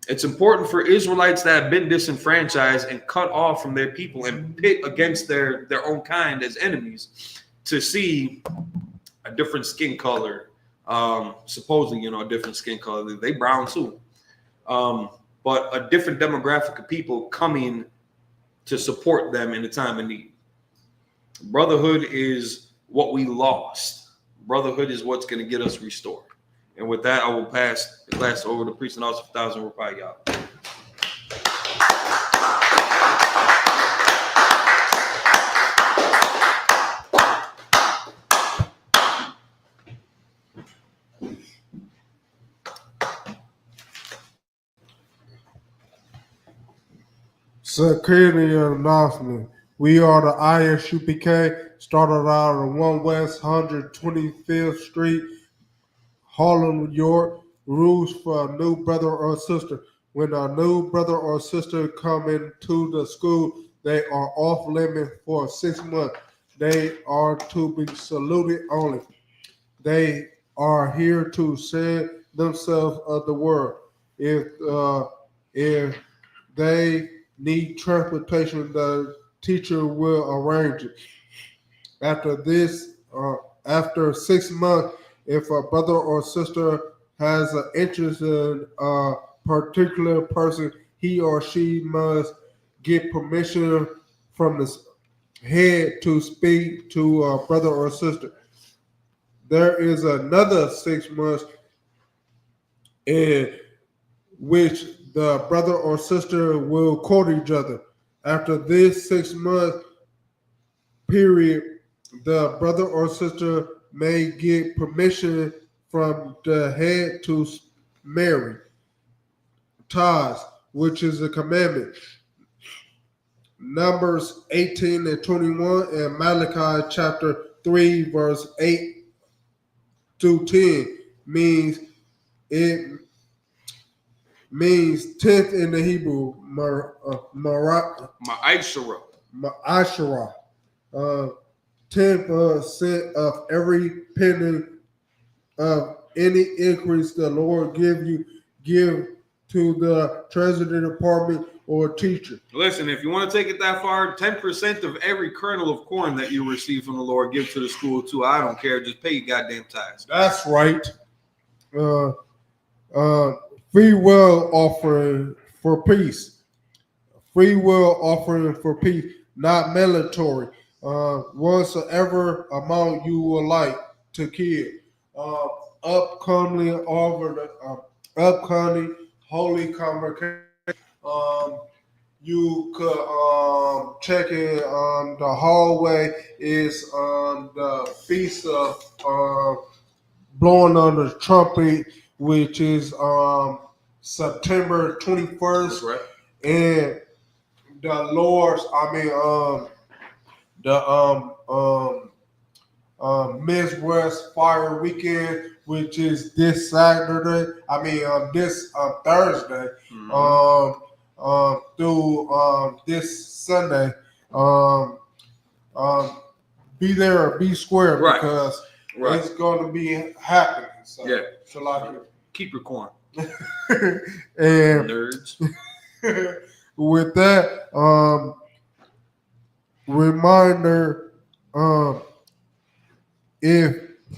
It's important for Israelites that have been disenfranchised and cut off from their people and pit against their own kind as enemies to see a different skin color. Supposedly, a different skin color. They brown too. But a different demographic of people coming to support them in the time of need. Brotherhood is what we lost. Brotherhood is what's going to get us restored. And with that, I will pass the class over to Priest and Officer of 1,000 Rupai Yah. Security announcement. We are the ISUPK, started out on 1 West 125th Street, Harlem, New York. Rules for a new brother or sister. When a new brother or sister come into the school, they are off limit for 6 months. They are to be saluted only. They are here to save themselves of the world. If they need transportation, the teacher will arrange it. After 6 months, if a brother or sister has an interest in a particular person, he or she must get permission from the head to speak to a brother or sister. There is another 6 months in which the brother or sister will court each other. After this 6 month period, the brother or sister may get permission from the head to marry. Ties, which is a commandment. Numbers 18 and 21 and Malachi chapter 3 verse 8 through 10 means 10th in the Hebrew, Ma'ashara. 10% of every penny of any increase the Lord give to the treasury department or teacher. Listen, if you want to take it that far, 10% of every kernel of corn that you receive from the Lord, give to the school too. I don't care. Just pay your goddamn tithes. That's right. Free will offering for peace. Free will offering for peace, not mandatory. Whatsoever amount you would like to give. Upcoming holy convocation. You could check it on the hallway. Is on the feast of blowing on the trumpet, which is September 21st. That's right. And the Lord's, Midwest Fire Weekend, which is this Saturday. This Thursday. Through this Sunday. Be there or be square, Right. because Right. it's going to be happening. So, Yeah. so Keep your corn. and Nerds. with that, reminder, if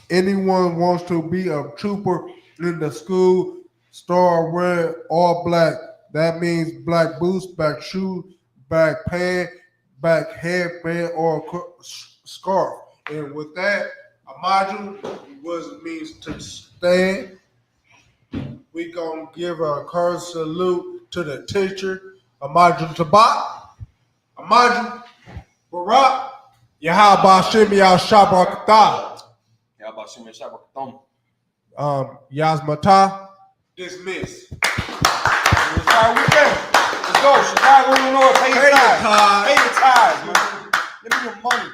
anyone wants to be a trooper in the school, start wearing all black. That means black boots, black shoes, black pants, black headband, or scarf. And with that, Amaju, what it means to stand. We gonna give a courage salute to the teacher, Amaju Tabat, Amaju Barak, Yahaba Shimi Al Shabakata, Yazmata, dismiss. Let's go. Chicago, Illinois. Pay your tithes. Pay your tithes, man. Give me your money.